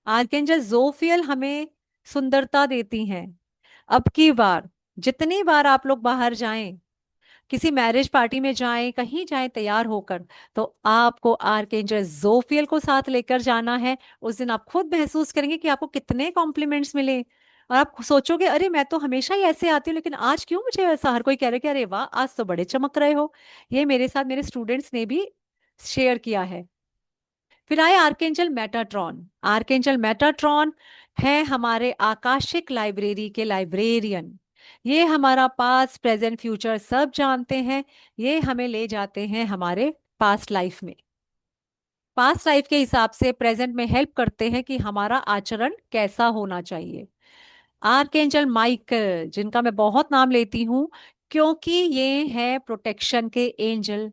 आर्केंजल जोफियल हमें सुंदरता देती हैं। अब की बार, जितनी बार आप लोग बाहर जाएं, किसी मैरिज पार्टी में जाएं, कहीं जाएं तैयार होकर, तो आपको आर्कएंजल जोफियल को साथ लेकर जाना है। उस दिन आप खुद महसूस करेंगे कि आपको कितने कॉम्प्लीमेंट्स मिले, और आप सोचोगे अरे मैं तो हमेशा ही ऐसे आती हूँ, लेकिन आज क्यों मुझे ऐसा, हर कोई कह रहे कि अरे वाह आज तो बड़े चमक रहे हो। ये मेरे साथ मेरे स्टूडेंट्स ने भी शेयर किया है। फिर आए आर्केंजल मेटाट्रॉन। आर्केंजल मेटाट्रॉन है हमारे आकाशिक लाइब्रेरी के लाइब्रेरियन। ये हमारा पास्ट प्रेजेंट फ्यूचर सब जानते हैं। ये हमें ले जाते हैं हमारे पास्ट लाइफ में, पास्ट लाइफ के हिसाब से प्रेजेंट में हेल्प करते हैं कि हमारा आचरण कैसा होना चाहिए। आर्केंजल माइकल, जिनका मैं बहुत नाम लेती हूँ क्योंकि ये है प्रोटेक्शन के एंजल।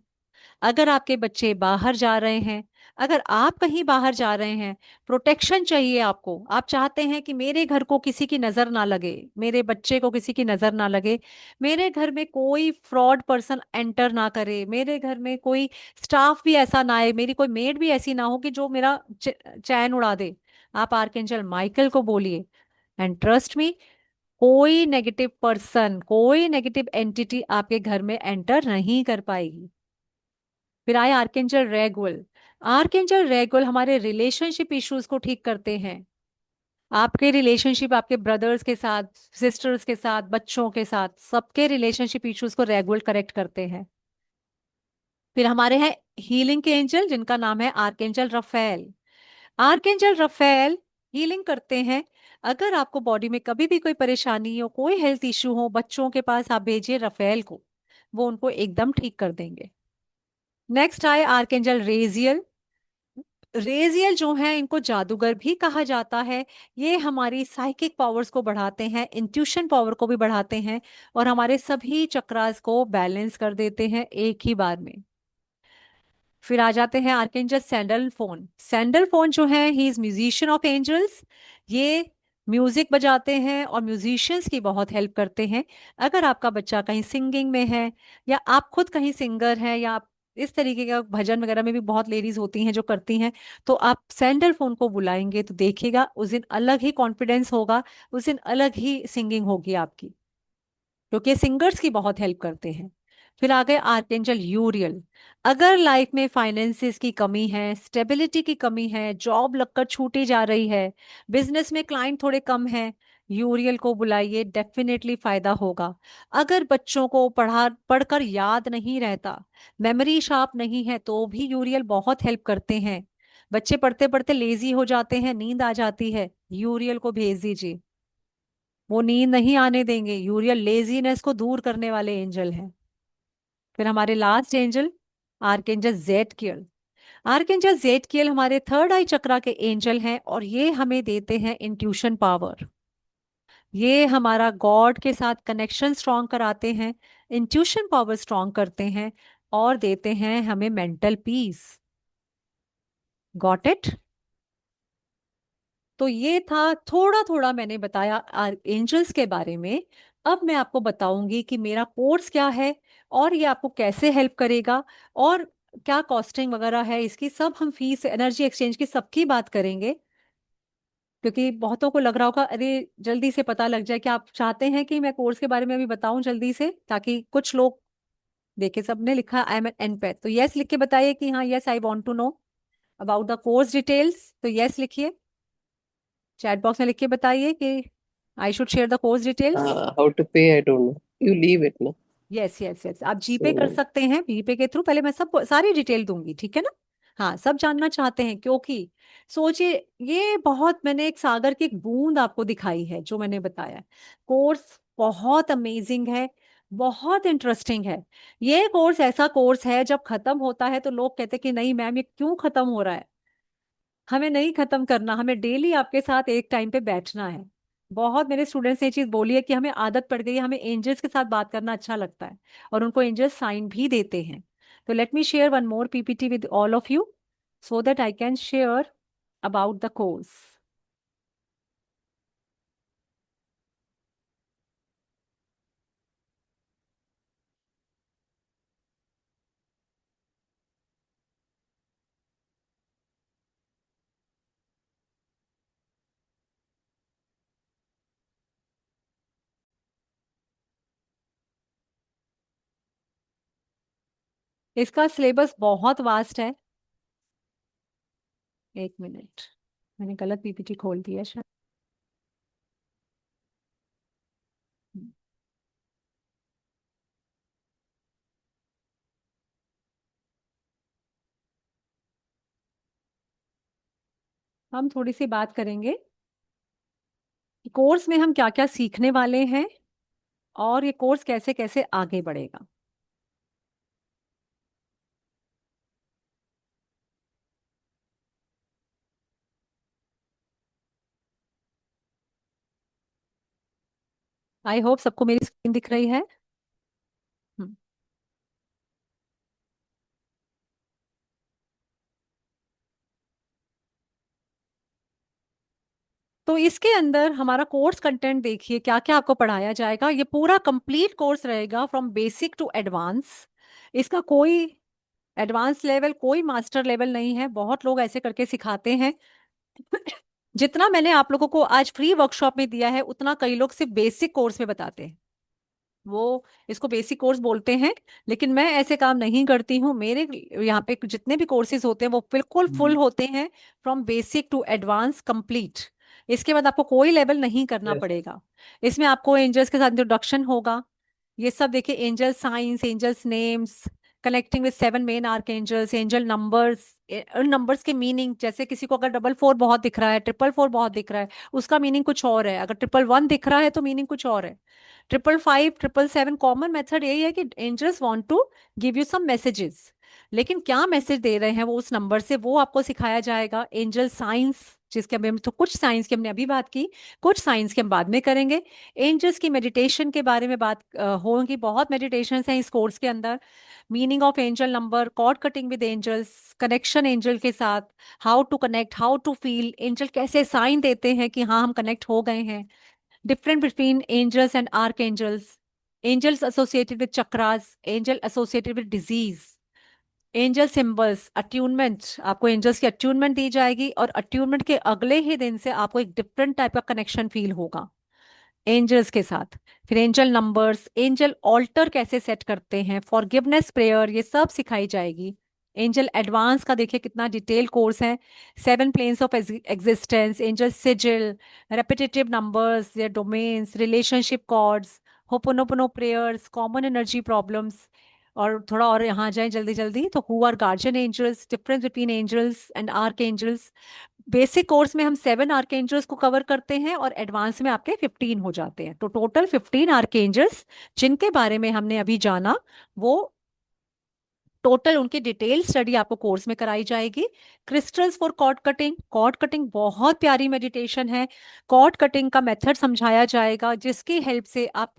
अगर आपके बच्चे बाहर जा रहे हैं, अगर आप कहीं बाहर जा रहे हैं, प्रोटेक्शन चाहिए आपको, आप चाहते हैं कि मेरे घर को किसी की नजर ना लगे, मेरे बच्चे को किसी की नजर ना लगे, मेरे घर में कोई फ्रॉड पर्सन एंटर ना करे, मेरे घर में कोई स्टाफ भी ऐसा ना आए, मेरी कोई मेड भी ऐसी ना हो कि जो मेरा चैन उड़ा दे, आप आर्केंजल माइकल को बोलिए। एंड ट्रस्ट मी, कोई नेगेटिव पर्सन, कोई नेगेटिव एंटिटी आपके घर में एंटर नहीं कर पाएगी। फिर आए आर्केंजल रेगुअल। आर्कएंजल रेगुल हमारे रिलेशनशिप इश्यूज को ठीक करते हैं। आपके रिलेशनशिप आपके ब्रदर्स के साथ, सिस्टर्स के साथ, बच्चों के साथ, सबके रिलेशनशिप इश्यूज को रेगुल करेक्ट करते हैं। फिर हमारे हैं हीलिंग के एंजल जिनका नाम है archangel Raphael. Archangel Raphael healing करते हैं। अगर आपको बॉडी में कभी भी कोई परेशानी हो, कोई हेल्थ इश्यू हो, बच्चों के पास आप भेजिए रफेल को, वो उनको एकदम ठीक कर देंगे। नेक्स्ट आए आर्कएंजल रेजियल। रेजियल जो है इनको जादूगर भी कहा जाता है। ये हमारी साइकिक पावर्स को बढ़ाते हैं, इंट्यूशन पावर को भी बढ़ाते हैं और हमारे सभी चक्रास को बैलेंस कर देते हैं एक ही बार में। फिर आ जाते हैं archangel Sandalphon. Sandalphon जो है he is musician of angels. ये म्यूजिक बजाते हैं और म्यूजिशियंस की बहुत हेल्प करते हैं। अगर आपका बच्चा कहीं सिंगिंग में है या आप खुद कहीं सिंगर हैं या आप इस तरीके का भजन वगैरह में भी बहुत लेडीज होती हैं जो करती हैं, तो आप सैंडल फोन को बुलाएंगे तो देखिएगा उस दिन अलग ही कॉन्फिडेंस होगा, उस दिन अलग ही सिंगिंग होगी आपकी, क्योंकि सिंगर्स की बहुत हेल्प करते हैं। फिर आ गए आर्कएंजल यूरियल। अगर लाइफ में फाइनेंसिस की कमी है, स्टेबिलिटी की कमी है, जॉब लगकर छूटी जा रही है, बिजनेस में क्लाइंट थोड़े कम है, यूरियल को बुलाइए, डेफिनेटली फायदा होगा। अगर बच्चों को पढ़कर याद नहीं रहता, मेमोरी शार्प नहीं है, तो भी यूरियल बहुत हेल्प करते हैं। बच्चे पढ़ते पढ़ते लेजी हो जाते हैं, नींद आ जाती है, यूरियल को भेज दीजिए, वो नींद नहीं आने देंगे। यूरियल लेजीनेस को दूर करने वाले एंजल हैं। फिर हमारे लास्ट एंजल आर्कएंजल जेडकियल। आर्कएंजल जेडकियल हमारे थर्ड आई चक्रा के एंजल हैं और ये हमें देते हैं इंट्यूशन पावर। ये हमारा गॉड के साथ कनेक्शन स्ट्रॉन्ग कराते हैं, इंट्यूशन पावर स्ट्रॉन्ग करते हैं और देते हैं हमें मेंटल पीस। Got it? तो ये था थोड़ा थोड़ा मैंने बताया एंजल्स के बारे में। अब मैं आपको बताऊंगी कि मेरा कोर्स क्या है और ये आपको कैसे हेल्प करेगा और क्या कॉस्टिंग वगैरह है इसकी, सब हम फीस एनर्जी एक्सचेंज की सबकी बात करेंगे। क्योंकि बहुतों को लग रहा होगा अरे जल्दी से पता लग जाए, कि आप चाहते हैं कि मैं कोर्स के बारे में अभी बताऊं जल्दी से, ताकि कुछ लोग देखे। सबने लिखा आई एम एन एनपैथ, तो यस लिख के बताइए कि हाँ yes I want to know about the course details, तो यस लिखिए। चैट बॉक्स में लिख के बताइए कि I should share the course details. How to pay, I don't know. You leave it, no? Yes yes yes, आप जीपे कर So, सकते हैं, जीपे के थ्रू पहले मैं सब सारी डिटेल दूंगी, ठीक है ना। हाँ, सब जानना चाहते हैं क्योंकि सोचिए ये बहुत, मैंने एक सागर की एक बूंद आपको दिखाई है जो मैंने बताया। कोर्स बहुत अमेजिंग है, बहुत इंटरेस्टिंग है। ये कोर्स ऐसा कोर्स है जब खत्म होता है तो लोग कहते हैं कि नहीं मैम ये क्यों खत्म हो रहा है। हमें नहीं खत्म करना, हमें डेली आपके साथ एक टाइम पे बैठना है। बहुत मेरे स्टूडेंट्स ने ये चीज बोली है कि हमें आदत पड़ गई है, हमें एंजल्स के साथ बात करना अच्छा लगता है और उनको एंजल्स साइन भी देते हैं। तो let me share one more PPT with all of you so that I can share about the course. इसका सिलेबस बहुत वास्ट है। एक मिनट, मैंने गलत पीपीटी खोल दिया शायद। हम थोड़ी सी बात करेंगे कि कोर्स में हम क्या क्या सीखने वाले हैं और ये कोर्स कैसे कैसे आगे बढ़ेगा। आई होप सबको मेरी स्क्रीन दिख रही है। हम्म। तो इसके अंदर हमारा कोर्स कंटेंट देखिए क्या क्या आपको पढ़ाया जाएगा। ये पूरा कंप्लीट कोर्स रहेगा फ्रॉम बेसिक टू एडवांस। इसका कोई एडवांस लेवल, कोई मास्टर लेवल नहीं है, बहुत लोग ऐसे करके सिखाते हैं। जितना मैंने आप लोगों को आज फ्री वर्कशॉप में दिया है उतना कई लोग सिर्फ बेसिक कोर्स में बताते हैं। वो इसको बेसिक कोर्स बोलते हैं, लेकिन मैं ऐसे काम नहीं करती हूँ। मेरे यहाँ पे जितने भी कोर्सेज होते हैं वो बिल्कुल फुल होते हैं, from basic to advance complete. इसके बाद आपको कोई लेवल नहीं करना पड़ेगा। इसमें आपको एंजल्स के साथ इंट्रोडक्शन होगा, ये सब देखिए, angel science, angels names, connecting with 7 main arch angels, angel numbers, उन नंबर्स के मीनिंग। जैसे किसी को अगर 44 बहुत दिख रहा है, 444 बहुत दिख रहा है, उसका मीनिंग कुछ और है। अगर 111 दिख रहा है तो मीनिंग कुछ और है। 555, 777, कॉमन मेथड यही है कि angels want to give you some messages, लेकिन क्या मैसेज दे रहे हैं वो उस नंबर से, वो आपको सिखाया जाएगा। एंजल साइंस, जिसके हम तो कुछ साइंस की हमने अभी बात की, कुछ साइंस के हम बाद में करेंगे। एंजल्स की मेडिटेशन के बारे में बात होगी, बहुत मेडिटेशन हैं इस कोर्स के अंदर। Meaning of angel number, cord cutting with angels, connection angel के साथ, how to connect, how to feel, angel कैसे साइन देते हैं कि हाँ हम कनेक्ट हो गए हैं। Difference between angels and archangels, angels associated with chakras, angel associated with disease, angel symbols, attunement, आपको angels की attunement दी जाएगी, और attunement के अगले ही दिन से आपको एक different टाइप का कनेक्शन फील होगा एंजल्स के साथ। फिर एंजल नंबर्स, एंजल ऑल्टर कैसे सेट करते हैं, फॉरगिवनेस प्रेयर, ये सब सिखाई जाएगी। एंजल एडवांस का देखिए कितना डिटेल कोर्स है। 7 planes of existence, angel sigil, repetitive numbers या domains, relationship cords, ho'oponopono prayers, common energy problems. और थोड़ा और यहाँ जाए जल्दी जल्दी, तो who are guardian angels, difference between angels and archangels. Basic course में हम 7 आर्केंजल्स को कवर करते हैं और एडवांस में आपके 15 हो जाते हैं, तो टोटल 15 आर्केंजल्स जिनके बारे में हमने अभी जाना, वो टोटल उनकी डिटेल स्टडी आपको कोर्स में कराई जाएगी। Crystals for cord cutting, cord cutting बहुत प्यारी मेडिटेशन है। कॉर्ड कटिंग का मेथड समझाया जाएगा, जिसकी हेल्प से आप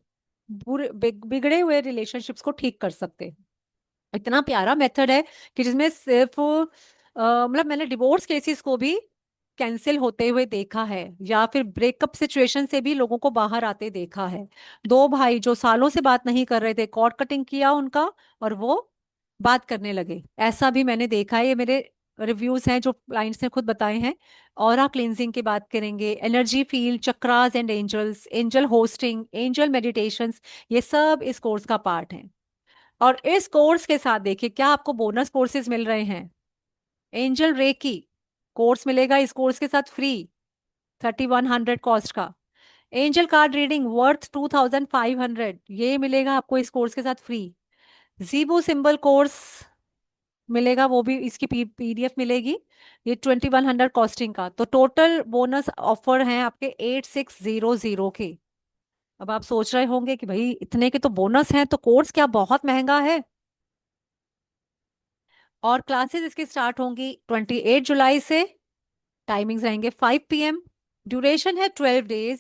बिगड़े हुए रिलेशनशिप्स को ठीक कर सकते हैं। इतना प्यारा मेथड है कि जिसमें सिर्फ मतलब मैंने डिवोर्स केसेस को भी कैंसिल होते हुए देखा है, या फिर ब्रेकअप सिचुएशन से भी लोगों को बाहर आते देखा है। दो भाई जो सालों से बात नहीं कर रहे थे, कॉर्ड कटिंग किया उनका, और वो बात करने लगे, ऐसा भी मैंने देखा है। ये मेरे रिव्यूज हैं जो क्लाइंट्स ने खुद बताए हैं। ऑरा क्लींजिंग की बात करेंगे, energy field, chakras and angels, angel hosting, angel meditations, ये सब इस कोर्स का पार्ट है। और इस कोर्स के साथ देखिए क्या आपको बोनस कोर्सेज मिल रहे हैं। एंजल रेकी कोर्स मिलेगा इस कोर्स के साथ फ्री, 3100 कॉस्ट का। एंजल कार्ड रीडिंग वर्थ 2500, ये मिलेगा आपको इस कोर्स के साथ फ्री। जीबो सिंबल कोर्स मिलेगा, वो भी इसकी पीडीएफ मिलेगी, ये 2100 कॉस्टिंग का। तो टोटल बोनस ऑफर हैं आपके 8600 के। अब आप सोच रहे होंगे कि भाई इतने के तो बोनस हैं, तो कोर्स क्या बहुत महंगा है। और क्लासेस इसकी स्टार्ट होंगी 28 जुलाई से। टाइमिंग्स रहेंगे 5 PM, ड्यूरेशन है 12 डेज,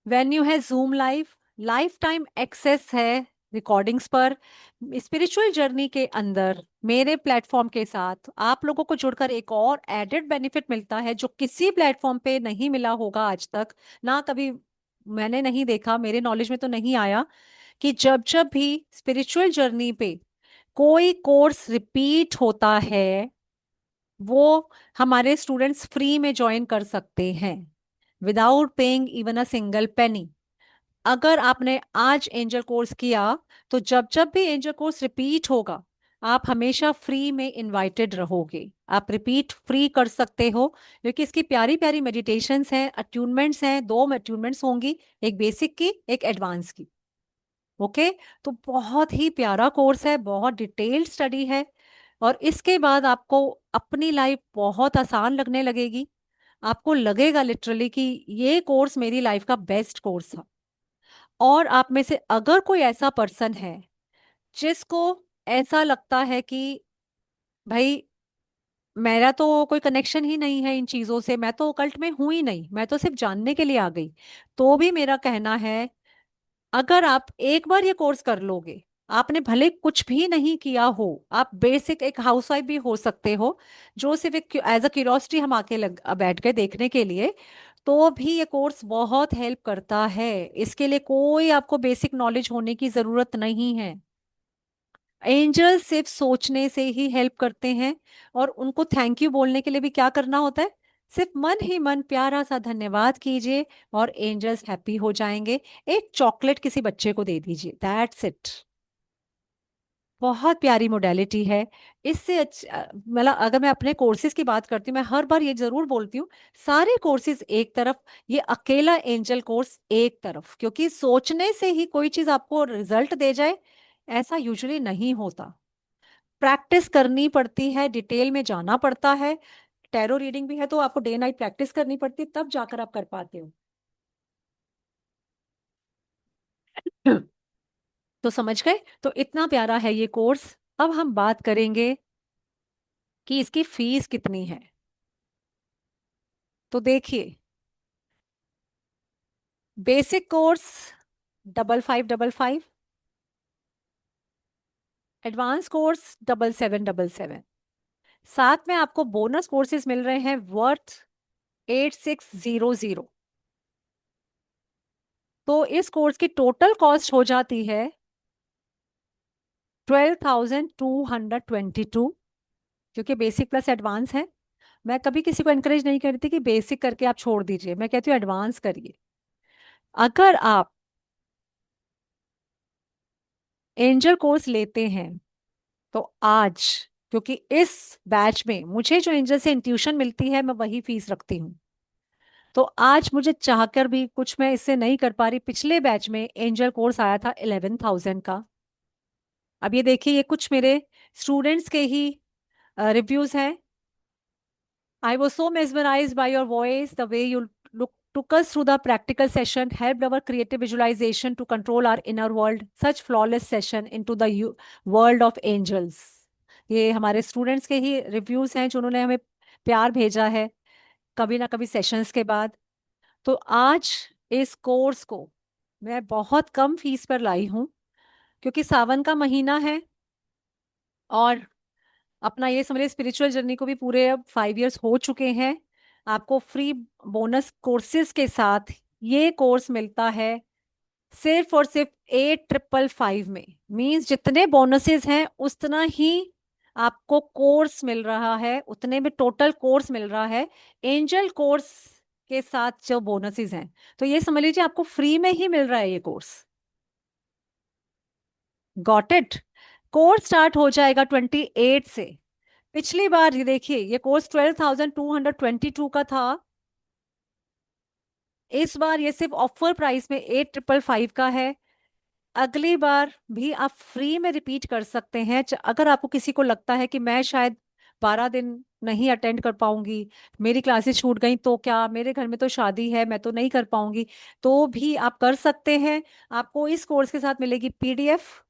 वेन्यू है Zoom live, life time access है रिकॉर्डिंग्स पर। स्पिरिचुअल जर्नी के अंदर मेरे प्लेटफॉर्म के साथ आप लोगों को जुड़कर एक और एडेड बेनिफिट मिलता है, जो किसी प्लेटफॉर्म पे नहीं मिला होगा आज तक, ना कभी मैंने नहीं देखा, मेरे नॉलेज में तो नहीं आया, कि जब जब भी स्पिरिचुअल जर्नी पे कोई कोर्स रिपीट होता है, वो हमारे स्टूडेंट्स फ्री में ज्वाइन कर सकते हैं, without paying even a single penny. अगर आपने आज एंजल कोर्स किया, तो जब जब भी एंजल कोर्स रिपीट होगा, आप हमेशा फ्री में इनवाइटेड रहोगे, आप रिपीट फ्री कर सकते हो, क्योंकि इसकी प्यारी प्यारी मेडिटेशंस हैं, अट्यूनमेंट्स हैं, 2 अट्यूनमेंट्स होंगी, एक बेसिक की, एक एडवांस की। ओके, तो बहुत ही प्यारा कोर्स है, बहुत डिटेल्ड स्टडी है, और इसके बाद आपको अपनी लाइफ बहुत आसान लगने लगेगी। आपको लगेगा लिटरली कि ये कोर्स मेरी लाइफ का बेस्ट कोर्स था। और आप में से अगर कोई ऐसा पर्सन है जिसको ऐसा लगता है कि भाई मेरा तो कोई कनेक्शन ही नहीं है इन चीजों से, मैं तो कल्ट में हूं ही नहीं, मैं तो सिर्फ जानने के लिए आ गई, तो भी मेरा कहना है, अगर आप एक बार ये कोर्स कर लोगे, आपने भले कुछ भी नहीं किया हो, आप बेसिक एक हाउसवाइफ भी हो सकते हो, जो सिर्फ एक एज अ क्यूरियोसिटी हम आके बैठ गए देखने के लिए, तो भी ये कोर्स बहुत हेल्प करता है। इसके लिए कोई आपको बेसिक नॉलेज होने की जरूरत नहीं है। एंजल सिर्फ सोचने से ही हेल्प करते हैं, और उनको थैंक यू बोलने के लिए भी क्या करना होता है, सिर्फ मन ही मन प्यारा सा धन्यवाद कीजिए और एंजल्स हैप्पी हो जाएंगे। एक चॉकलेट किसी बच्चे को दे दीजिए, दैट्स इट। बहुत प्यारी मोडेलिटी है। इससे मतलब अगर मैं अपने कोर्सेज की बात करती हूँ, मैं हर बार ये जरूर बोलती हूँ, सारे कोर्सेज एक तरफ, ये अकेला एंजल कोर्स एक तरफ, क्योंकि सोचने से ही कोई चीज आपको रिजल्ट दे जाए ऐसा यूजुअली नहीं होता। प्रैक्टिस करनी पड़ती है, डिटेल में जाना पड़ता है। टैरो रीडिंग भी है तो आपको डे नाइट प्रैक्टिस करनी पड़ती है, तब जाकर आप कर पाते हो। तो समझ गए? तो इतना प्यारा है ये कोर्स। अब हम बात करेंगे कि इसकी फीस कितनी है। तो देखिए, बेसिक कोर्स 5555, एडवांस कोर्स 7777, साथ में आपको बोनस कोर्सेज मिल रहे हैं वर्थ 8600। तो इस कोर्स की टोटल कॉस्ट हो जाती है 12,222, क्योंकि बेसिक प्लस एडवांस है। मैं कभी किसी को एनकरेज नहीं करती कि बेसिक करके आप छोड़ दीजिए, मैं कहती हूँ एडवांस करिए। अगर आप एंजल कोर्स लेते हैं तो आज, क्योंकि इस बैच में मुझे जो एंजल से इंट्यूशन मिलती है मैं वही फीस रखती हूँ, तो आज मुझे चाहकर भी कुछ मैं इससे नहीं कर पा रही। पिछले बैच में एंजल कोर्स आया था 11,000 का। अब ये देखिए, ये कुछ मेरे स्टूडेंट्स के ही रिव्यूज हैं। I was so mesmerized by your voice, the way you took us through the practical session, helped our creative visualization to control our inner world. Such flawless session into the world of angels. ये हमारे students के ही reviews हैं जो उन्होंने हमें प्यार भेजा है कभी ना कभी सेशंस के बाद। तो आज इस कोर्स को मैं बहुत कम फीस पर लाई हूँ, क्योंकि सावन का महीना है और अपना ये समझिए स्पिरिचुअल जर्नी को भी पूरे अब 5 इयर्स हो चुके हैं। आपको फ्री बोनस कोर्सेज के साथ ये कोर्स मिलता है सिर्फ और सिर्फ 8555 में। मींस जितने बोनसेस हैं उतना ही आपको कोर्स मिल रहा है, उतने में टोटल कोर्स मिल रहा है एंजल कोर्स के साथ जो बोनसेस हैं। तो ये समझ लीजिए आपको फ्री में ही मिल रहा है ये course. Got it? Course start हो जाएगा 28 से। पिछली बार ये देखिए, ये कोर्स 12,222 का था। इस बार ये सिर्फ ऑफर प्राइस में 8555 का है। अगली बार भी आप फ्री में रिपीट कर सकते हैं। अगर आपको किसी को लगता है कि मैं शायद 12 दिन नहीं अटेंड कर पाऊंगी, मेरी क्लासेस छूट गई तो क्या, मेरे घर में तो शादी है मैं तो नहीं कर पाऊंगी, तो भी आप कर सकते हैं। आपको इस कोर्स के साथ मिलेगी पीडीएफ,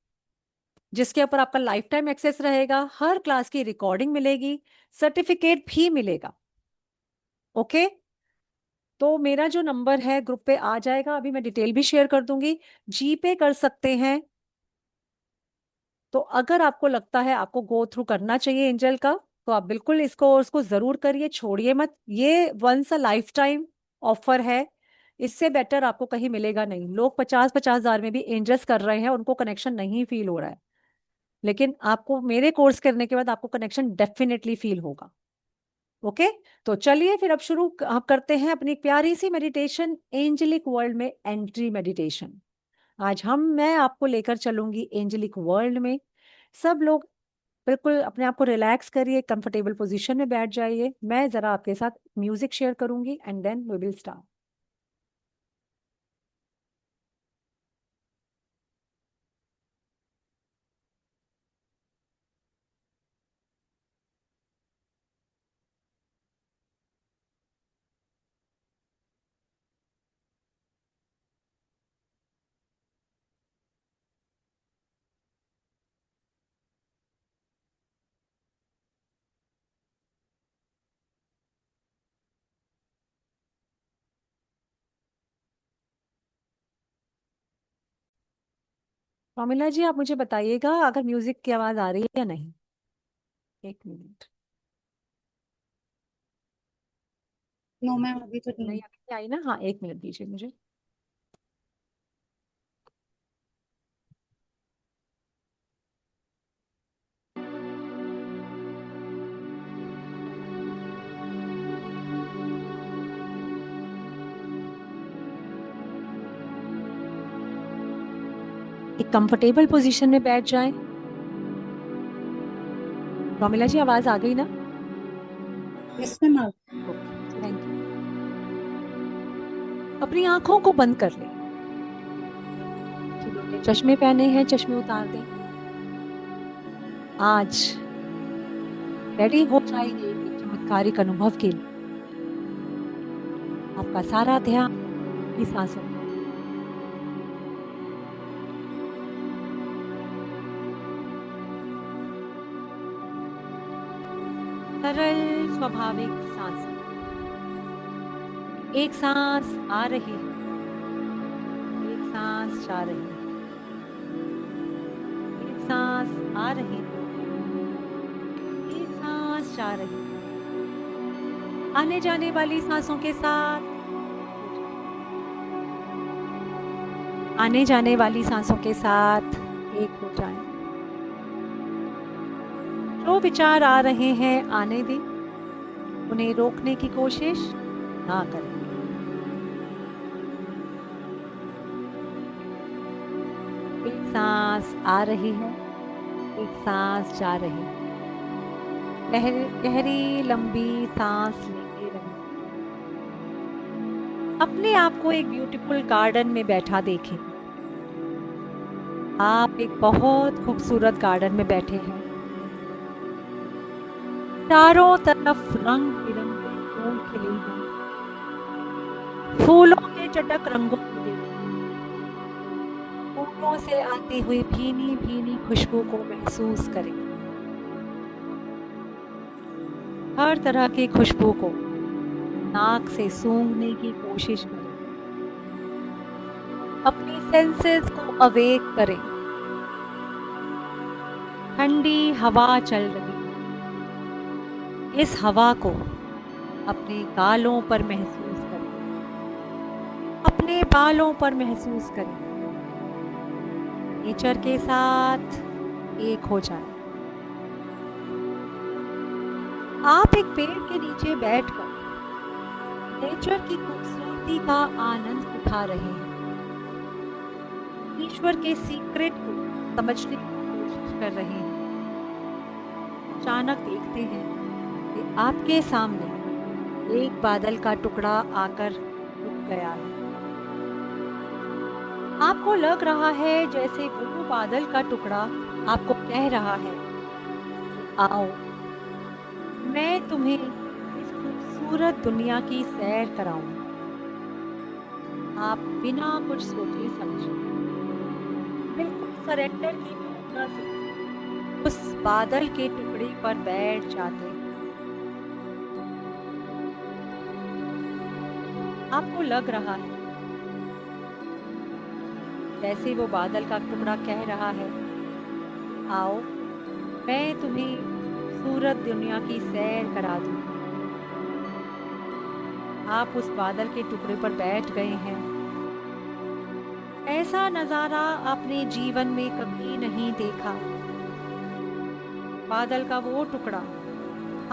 जिसके ऊपर आपका लाइफ टाइम एक्सेस रहेगा, हर क्लास की रिकॉर्डिंग मिलेगी, सर्टिफिकेट भी मिलेगा। ओके? तो मेरा जो नंबर है ग्रुप पे आ जाएगा, अभी मैं डिटेल भी शेयर कर दूंगी। जीपे कर सकते हैं। तो अगर आपको लगता है आपको गो थ्रू करना चाहिए एंजल का, तो आप बिल्कुल इसको उसको जरूर करिए, छोड़िए मत। ये once a life time offer है, इससे बेटर आपको कहीं मिलेगा नहीं। लोग 50-50 हजार में भी एंजल्स कर रहे हैं, उनको कनेक्शन नहीं फील हो रहा है, लेकिन आपको मेरे कोर्स करने के बाद आपको कनेक्शन डेफिनेटली फील होगा। ओके? तो चलिए फिर अब शुरू आप करते हैं अपनी प्यारी सी मेडिटेशन, एंजेलिक वर्ल्ड में एंट्री मेडिटेशन। आज मैं आपको लेकर चलूंगी एंजेलिक वर्ल्ड में। सब लोग बिल्कुल अपने आप को रिलैक्स करिए, कंफर्टेबल पोजीशन में बैठ जाइए। मैं जरा आपके साथ म्यूजिक शेयर करूंगी and then we will start. Pramila ji, आप मुझे बताइएगा अगर म्यूजिक की आवाज आ रही है या नहीं। एक मिनट। नो मैम, अभी तो नहीं। नहीं अभी नहीं आई ना? हाँ, एक मिनट दीजिए मुझे। एक कंफर्टेबल पोजीशन में बैठ जाएं। रोमिला जी आवाज आ गई ना? यस मैम आप थैंक यू। अपनी आंखों को बंद कर लें। जिन्होंने चश्मे पहने हैं चश्मे उतार दें। आज रेडी हो जाइए एक चमत्कारिक अनुभव के लिए। आपका सारा ध्यान अपनी सांसों पर। सरल स्वाभाविक सांस। एक सांस आ रही है, एक सांस जा रही है, एक सांस आ रही है, एक सांस जा रही है। आने जाने वाली सांसों के साथ आने जाने वाली सांसों के साथ एक हो जाएं। जो विचार आ रहे हैं आने दें, उन्हें रोकने की कोशिश ना करें। एक सांस आ रही है, एक सांस जा रही है। गहरी लंबी सांस लेते रहें। अपने आप को एक ब्यूटीफुल गार्डन में बैठा देखें। आप एक बहुत खूबसूरत गार्डन में बैठे हैं। चारों तरफ रंग बिरंगे फूल खिले हैं। फूलों के चटक रंगों को देखें। फूलों से आती हुई भीनी भीनी खुशबू को महसूस करें। हर तरह की खुशबू को नाक से सूंघने की कोशिश करें। अपनी सेंसेस को अवेक करें। ठंडी हवा चल रही है। इस हवा को अपने गालों पर महसूस करें। अपने बालों पर महसूस करें। नेचर के साथ एक हो जाएं। आप एक पेड़ के नीचे बैठकर नेचर की खूबसूरती का आनंद उठा रहे हैं। ईश्वर के सीक्रेट को समझने की कोशिश कर रहे हैं। अचानक देखते हैं कि आपके सामने एक बादल का टुकड़ा आकर रुक गया है। आपको लग रहा है जैसे वो बादल का टुकड़ा आपको कह रहा है, आओ मैं तुम्हें इस खूबसूरत दुनिया की सैर कराऊं। आप बिना कुछ सोचे समझे बिल्कुल सरेंडर की भावना से उस बादल के टुकड़े पर बैठ जाते हैं। आपको लग रहा है जैसे वो बादल का टुकड़ा कह रहा है, आओ मैं तुम्हें खूबसूरत दुनिया की सैर करा दूं। आप उस बादल के टुकड़े पर बैठ गए हैं। ऐसा नजारा आपने जीवन में कभी नहीं देखा। बादल का वो टुकड़ा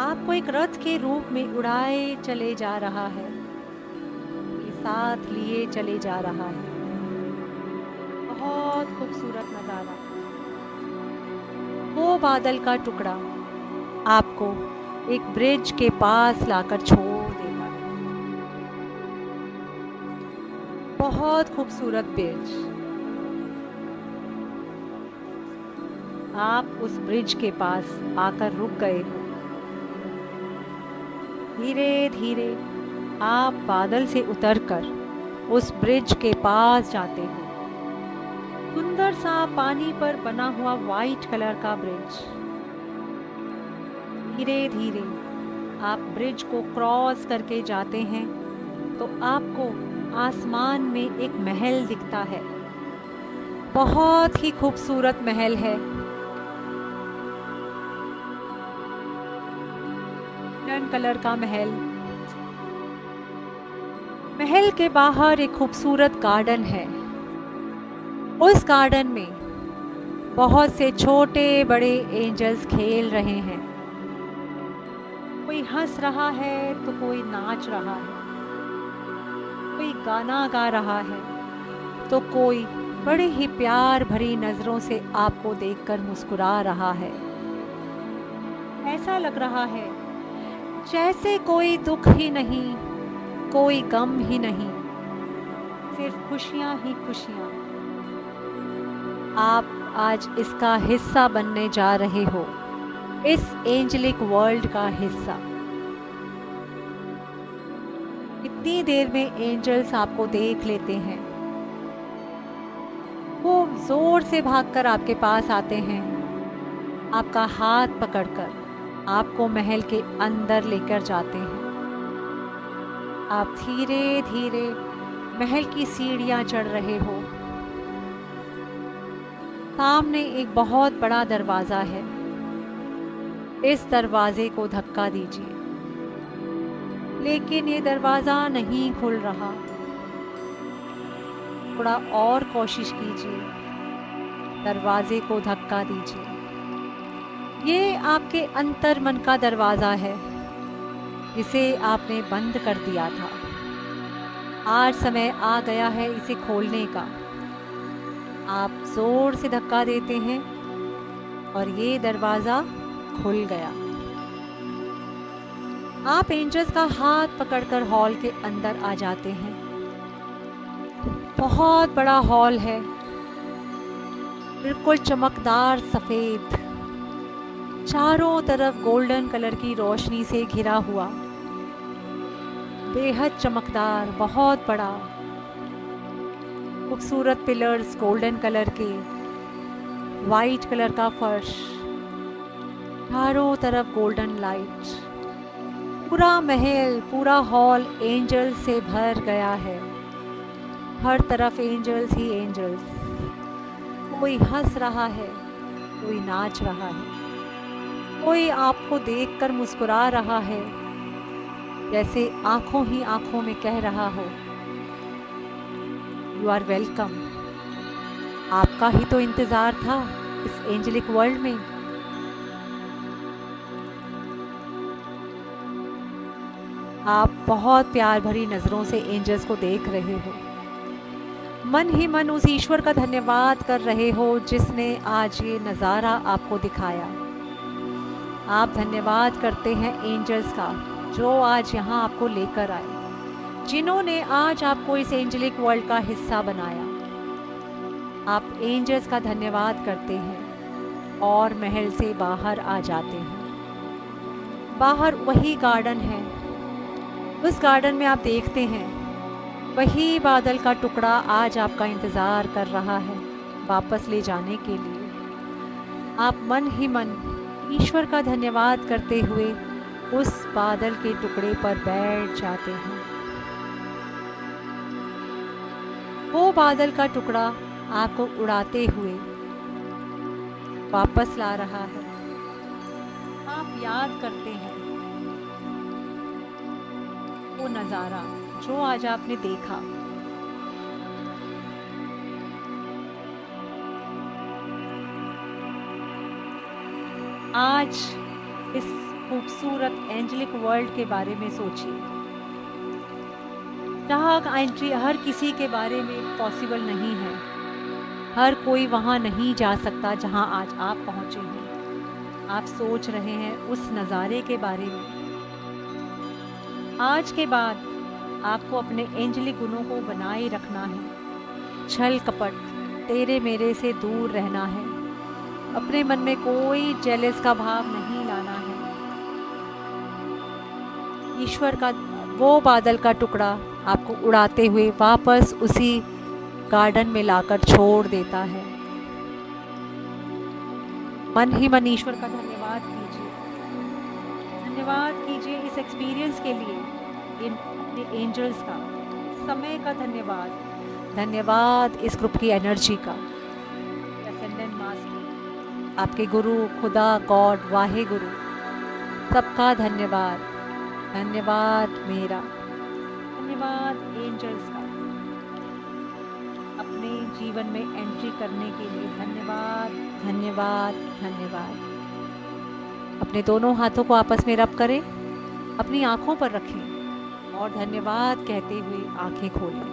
आपको एक रथ के रूप में उड़ाए चले जा रहा है, साथ लिए चले जा रहा है। बहुत खूबसूरत नजारा। वो बादल का टुकड़ा आपको एक ब्रिज के पास लाकर छोड़ देगा। बहुत खूबसूरत ब्रिज। आप उस ब्रिज के पास आकर रुक गए हो। धीरे धीरे आप बादल से उतरकर उस ब्रिज के पास जाते हो। सुंदर सा पानी पर बना हुआ वाइट कलर का ब्रिज। धीरे धीरे आप ब्रिज को क्रॉस करके जाते हैं तो आपको आसमान में एक महल दिखता है। बहुत ही खूबसूरत महल है। गोल्डन कलर का महल। महल के बाहर एक खूबसूरत गार्डन है। उस गार्डन में बहुत से छोटे बड़े एंजल्स खेल रहे हैं। कोई हंस रहा है तो कोई नाच रहा है, कोई गाना गा रहा है तो कोई बड़े ही प्यार भरी नजरों से आपको देखकर मुस्कुरा रहा है। ऐसा लग रहा है जैसे कोई दुख ही नहीं, कोई गम ही नहीं, सिर्फ खुशियां ही खुशियां। आप आज इसका हिस्सा बनने जा रहे हो, इस एंजेलिक वर्ल्ड का हिस्सा। इतनी देर में एंजल्स आपको देख लेते हैं। वो जोर से भागकर आपके पास आते हैं, आपका हाथ पकड़कर आपको महल के अंदर लेकर जाते हैं। आप धीरे धीरे महल की सीढ़ियां चढ़ रहे हो। सामने एक बहुत बड़ा दरवाजा है। इस दरवाजे को धक्का दीजिए, लेकिन ये दरवाजा नहीं खुल रहा। थोड़ा और कोशिश कीजिए, दरवाजे को धक्का दीजिए। ये आपके अंतर मन का दरवाजा है, जिसे आपने बंद कर दिया था। आज समय आ गया है इसे खोलने का। आप जोर से धक्का देते हैं और ये दरवाजा खुल गया। आप एंजल्स का हाथ पकड़कर हॉल के अंदर आ जाते हैं। बहुत बड़ा हॉल है, बिल्कुल चमकदार सफेद, चारों तरफ गोल्डन कलर की रोशनी से घिरा हुआ, बेहद चमकदार, बहुत बड़ा, खूबसूरत पिलर्स गोल्डन कलर के, वाइट कलर का फर्श, चारों तरफ गोल्डन लाइट। पूरा महल, पूरा हॉल एंजल से भर गया है। हर तरफ एंजल्स ही एंजल्स। कोई हंस रहा है, कोई नाच रहा है, कोई आपको देखकर मुस्कुरा रहा है, जैसे आंखों ही आंखों में कह रहा हो, यू आर वेलकम। आपका ही तो इंतजार था इस एंजेलिक वर्ल्ड में। आप बहुत प्यार भरी नजरों से एंजल्स को देख रहे हो। मन ही मन उस ईश्वर का धन्यवाद कर रहे हो जिसने आज ये नज़ारा आपको दिखाया। आप धन्यवाद करते हैं एंजल्स का, जो आज यहाँ आपको लेकर आए, जिन्होंने आज आपको इस एंजेलिक वर्ल्ड का हिस्सा बनाया। आप एंजल्स का धन्यवाद करते हैं और महल से बाहर आ जाते हैं। बाहर वही गार्डन है। उस गार्डन में आप देखते हैं वही बादल का टुकड़ा आज आपका इंतज़ार कर रहा है वापस ले जाने के लिए। आप मन ही मन ईश्वर का धन्यवाद करते हुए उस बादल के टुकड़े पर बैठ जाते हैं। वो बादल का टुकड़ा आपको उड़ाते हुए वापस ला रहा है। आप याद करते हैं वो नज़ारा जो आज आपने देखा। आज इस खूबसूरत एंजेलिक वर्ल्ड के बारे में सोचिए। जहाँ एंट्री हर किसी के बारे में पॉसिबल नहीं है। हर कोई वहाँ नहीं जा सकता जहाँ आज आप पहुँचे हैं। आप सोच रहे हैं उस नज़ारे के बारे में। आज के बाद आपको अपने एंजेलिक गुणों को बनाए रखना है। छल कपट, तेरे मेरे से दूर रहना है। अपने मन में कोई जेलस का भाव नहीं लाना है। ईश्वर का वो बादल का टुकड़ा आपको उड़ाते हुए वापस उसी गार्डन में लाकर छोड़ देता है। मन ही मन ईश्वर का धन्यवाद कीजिए। धन्यवाद कीजिए इस एक्सपीरियंस के लिए, इन एंजल्स का, समय का धन्यवाद। धन्यवाद इस ग्रुप की एनर्जी का, असेंडेंट मास्टर, आपके गुरु, खुदा, गॉड, वाहे गुरु, सबका धन्यवाद। धन्यवाद मेरा, धन्यवाद एंजल्स का, अपने जीवन में एंट्री करने के लिए धन्यवाद, धन्यवाद, धन्यवाद। अपने दोनों हाथों को आपस में रब करें, अपनी आंखों पर रखें और धन्यवाद कहते हुए आंखें खोलें।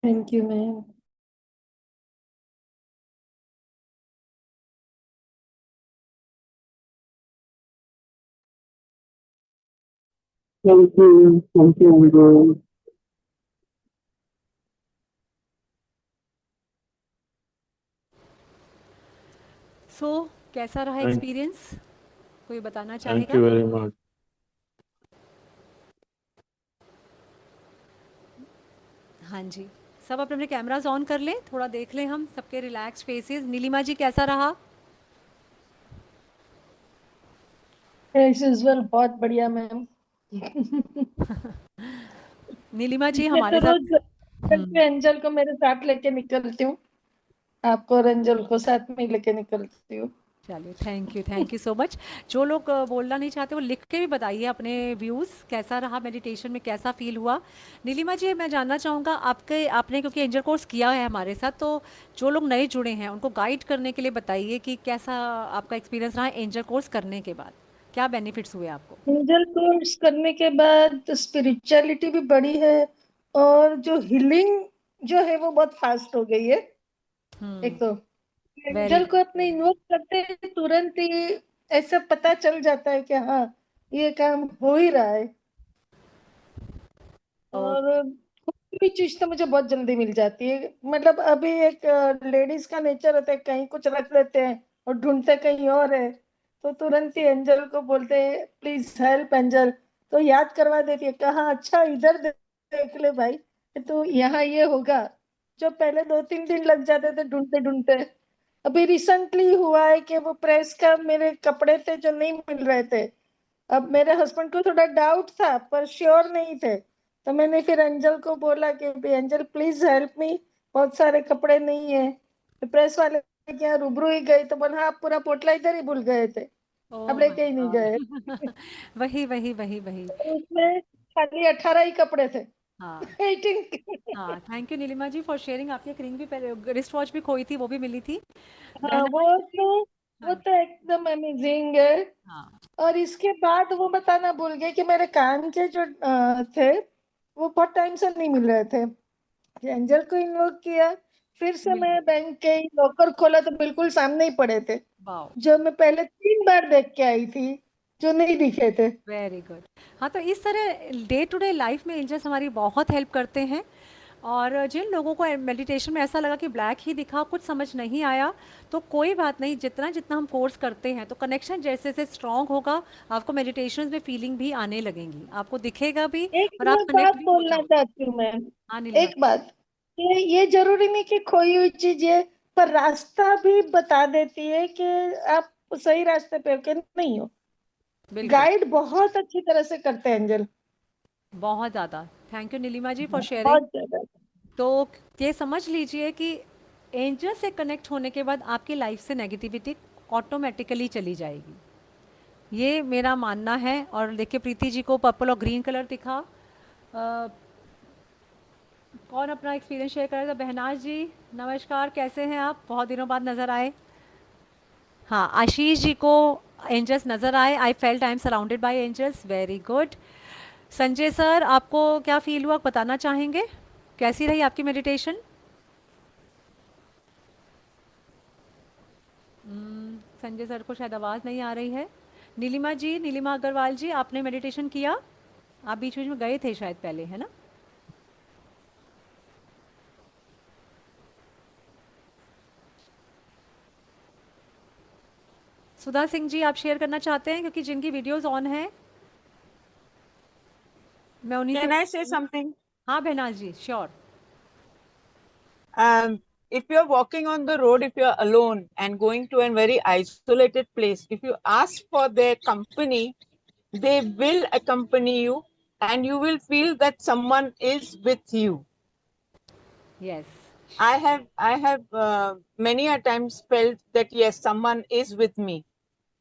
Thank you ma'am. Thank you, Vijay. सो कैसा रहा Thank, एक्सपीरियंस, कोई बताना thank चाहेगा? you very much. हाँ जी, सब अपने अपने कैमरास ऑन कर लें, थोड़ा देख लें हम सबके रिलैक्स फेसेस। नीलिमा जी कैसा रहा? एज यूजुअल बहुत बढ़िया मैम। नीलिमा जी मैं तो हमारे रोज साथ। हम्म, एंजल को मेरे साथ लेके निकलती हूँ, आपको और एंजल को साथ में ही लेके निकलती हूँ। चलिए, थैंक यू सो मच। जो लोग बोलना नहीं चाहते वो लिख के भी बताइए अपने व्यूज़, कैसा रहा मेडिटेशन में, कैसा फील हुआ। नीलिमा जी मैं जानना चाहूँगा आपके, आपने क्योंकि एंजल कोर्स किया है हमारे साथ, तो जो लोग नए जुड़े हैं उनको गाइड करने के लिए बताइए कि कैसा आपका एक्सपीरियंस रहा एंजल कोर्स करने के बाद, क्या बेनिफिट्स हुए आपको? एंजल कोर्स करने के बाद स्पिरिचुअलिटी भी बढ़ी है, और जो हीलिंग जो है वो बहुत फास्ट हो गई है। एक तो वेरी एंजल को अपने इन्वोक करते ही तुरंत ही ऐसा पता चल जाता है कि हाँ ये काम हो ही रहा है। गुड। और कोई भी चीज तो मुझे बहुत जल्दी मिल जाती है। मतलब अभी एक लेडीज का नेचर होता है, कहीं कुछ रख लेते हैं और ढूंढते कहीं और है, तो तुरंत ही एंजल को बोलते हैं प्लीज हेल्प एंजल, तो याद करवा देती है, कहाँ अच्छा इधर देख ले भाई, तो यहाँ ये होगा। जो पहले 2-3 दिन लग जाते थे ढूंढते ढूंढते, अभी रिसेंटली हुआ है कि वो प्रेस का मेरे कपड़े थे जो नहीं मिल रहे थे। अब मेरे हस्बैंड को थोड़ा डाउट था पर श्योर नहीं थे, तो मैंने फिर अंजल को बोला कि "भी अंजल प्लीज हेल्प मी, बहुत सारे कपड़े नहीं है।" तो प्रेस वाले के यहाँ रूबरू ही गए तो बोला हाँ, आप पूरा पोटला इधर ही भूल गए थे, अब ओह माय लेके ही नहीं गए। गॉड। वही वही वही वही। तो उसमें खाली 18 ही कपड़े थे। हाँ 18। हाँ, thank you Neelima ji for sharing. आपकी एक रिंग भी पहले, रिस्ट वॉच भी खोई थी, वो भी मिली थी। हाँ बहना। वो हाँ तो एकदम अमेजिंग है। हाँ। और इसके बाद वो बताना भूल गए कि मेरे कान के जो थे वो बहुत टाइम से नहीं मिल रहे थे। एंजल को इन्वोक किया, फिर से मिल गई। मैं बैंक के लॉकर खोला तो बिल्कुल सामने ही पड़े थे, वाओ। जो मैं पहले 3 बार देख के आई थी, जो नहीं दिखे थे। Very good. हाँ, तो इस तरह डे टू डे लाइफ में एंजल्स हमारी बहुत हेल्प करते हैं। और जिन लोगों को मेडिटेशन में ऐसा लगा कि ब्लैक ही दिखा, कुछ समझ नहीं आया, तो कोई बात नहीं, जितना जितना हम कोर्स करते हैं तो कनेक्शन जैसे जैसे स्ट्रांग होगा, आपको मेडिटेशन में फीलिंग भी आने लगेंगी, आपको दिखेगा भी एक और आप मैं कनेक्ट बात भी हो बोलना जाओगे। चाहती हूँ मैं, हाँ नीलिमा एक जी। बात, ये जरूरी नहीं कि खोई हुई चीज है, पर रास्ता भी बता देती है कि आप सही रास्ते पे हो कि नहीं हो। बिल्कुल। गाइड बहुत अच्छी तरह से करते हैं एंजल, बहुत ज़्यादा। Thank you Neelima ji for sharing. बहुत ज्यादा। तो ये समझ लीजिए कि एंजल से कनेक्ट होने के बाद आपकी लाइफ से नेगेटिविटी ऑटोमेटिकली चली जाएगी, ये मेरा मानना है। और देखिए प्रीति जी को पर्पल और ग्रीन कलर दिखा। अ, कौन अपना एक्सपीरियंस शेयर करेगा? बहनाज जी नमस्कार, कैसे हैं आप? बहुत दिनों बाद नज़र आए। हाँ, आशीष जी को एंजल्स नज़र आए। I felt I am surrounded by angels, very good. Sanjay sir आपको क्या फील हुआ, बताना चाहेंगे? कैसी रही आपकी मेडिटेशन? संजय सर को शायद आवाज़ नहीं आ रही है। नीलिमा जी, नीलिमा अग्रवाल जी, आपने मेडिटेशन किया? आप बीच बीच में गए थे शायद पहले, है ना? सुधा सिंह जी आप शेयर करना चाहते हैं, क्योंकि जिनकी वीडियोस ऑन है मैं उन्हीं से। Can I say something? हाँ बहनाज जी, sure. If you're walking on the road, if you're alone and going to a very isolated place, if you ask for their company, they will accompany you and you will feel that someone is with you. Yes. I have many a times felt that yes, someone is with me,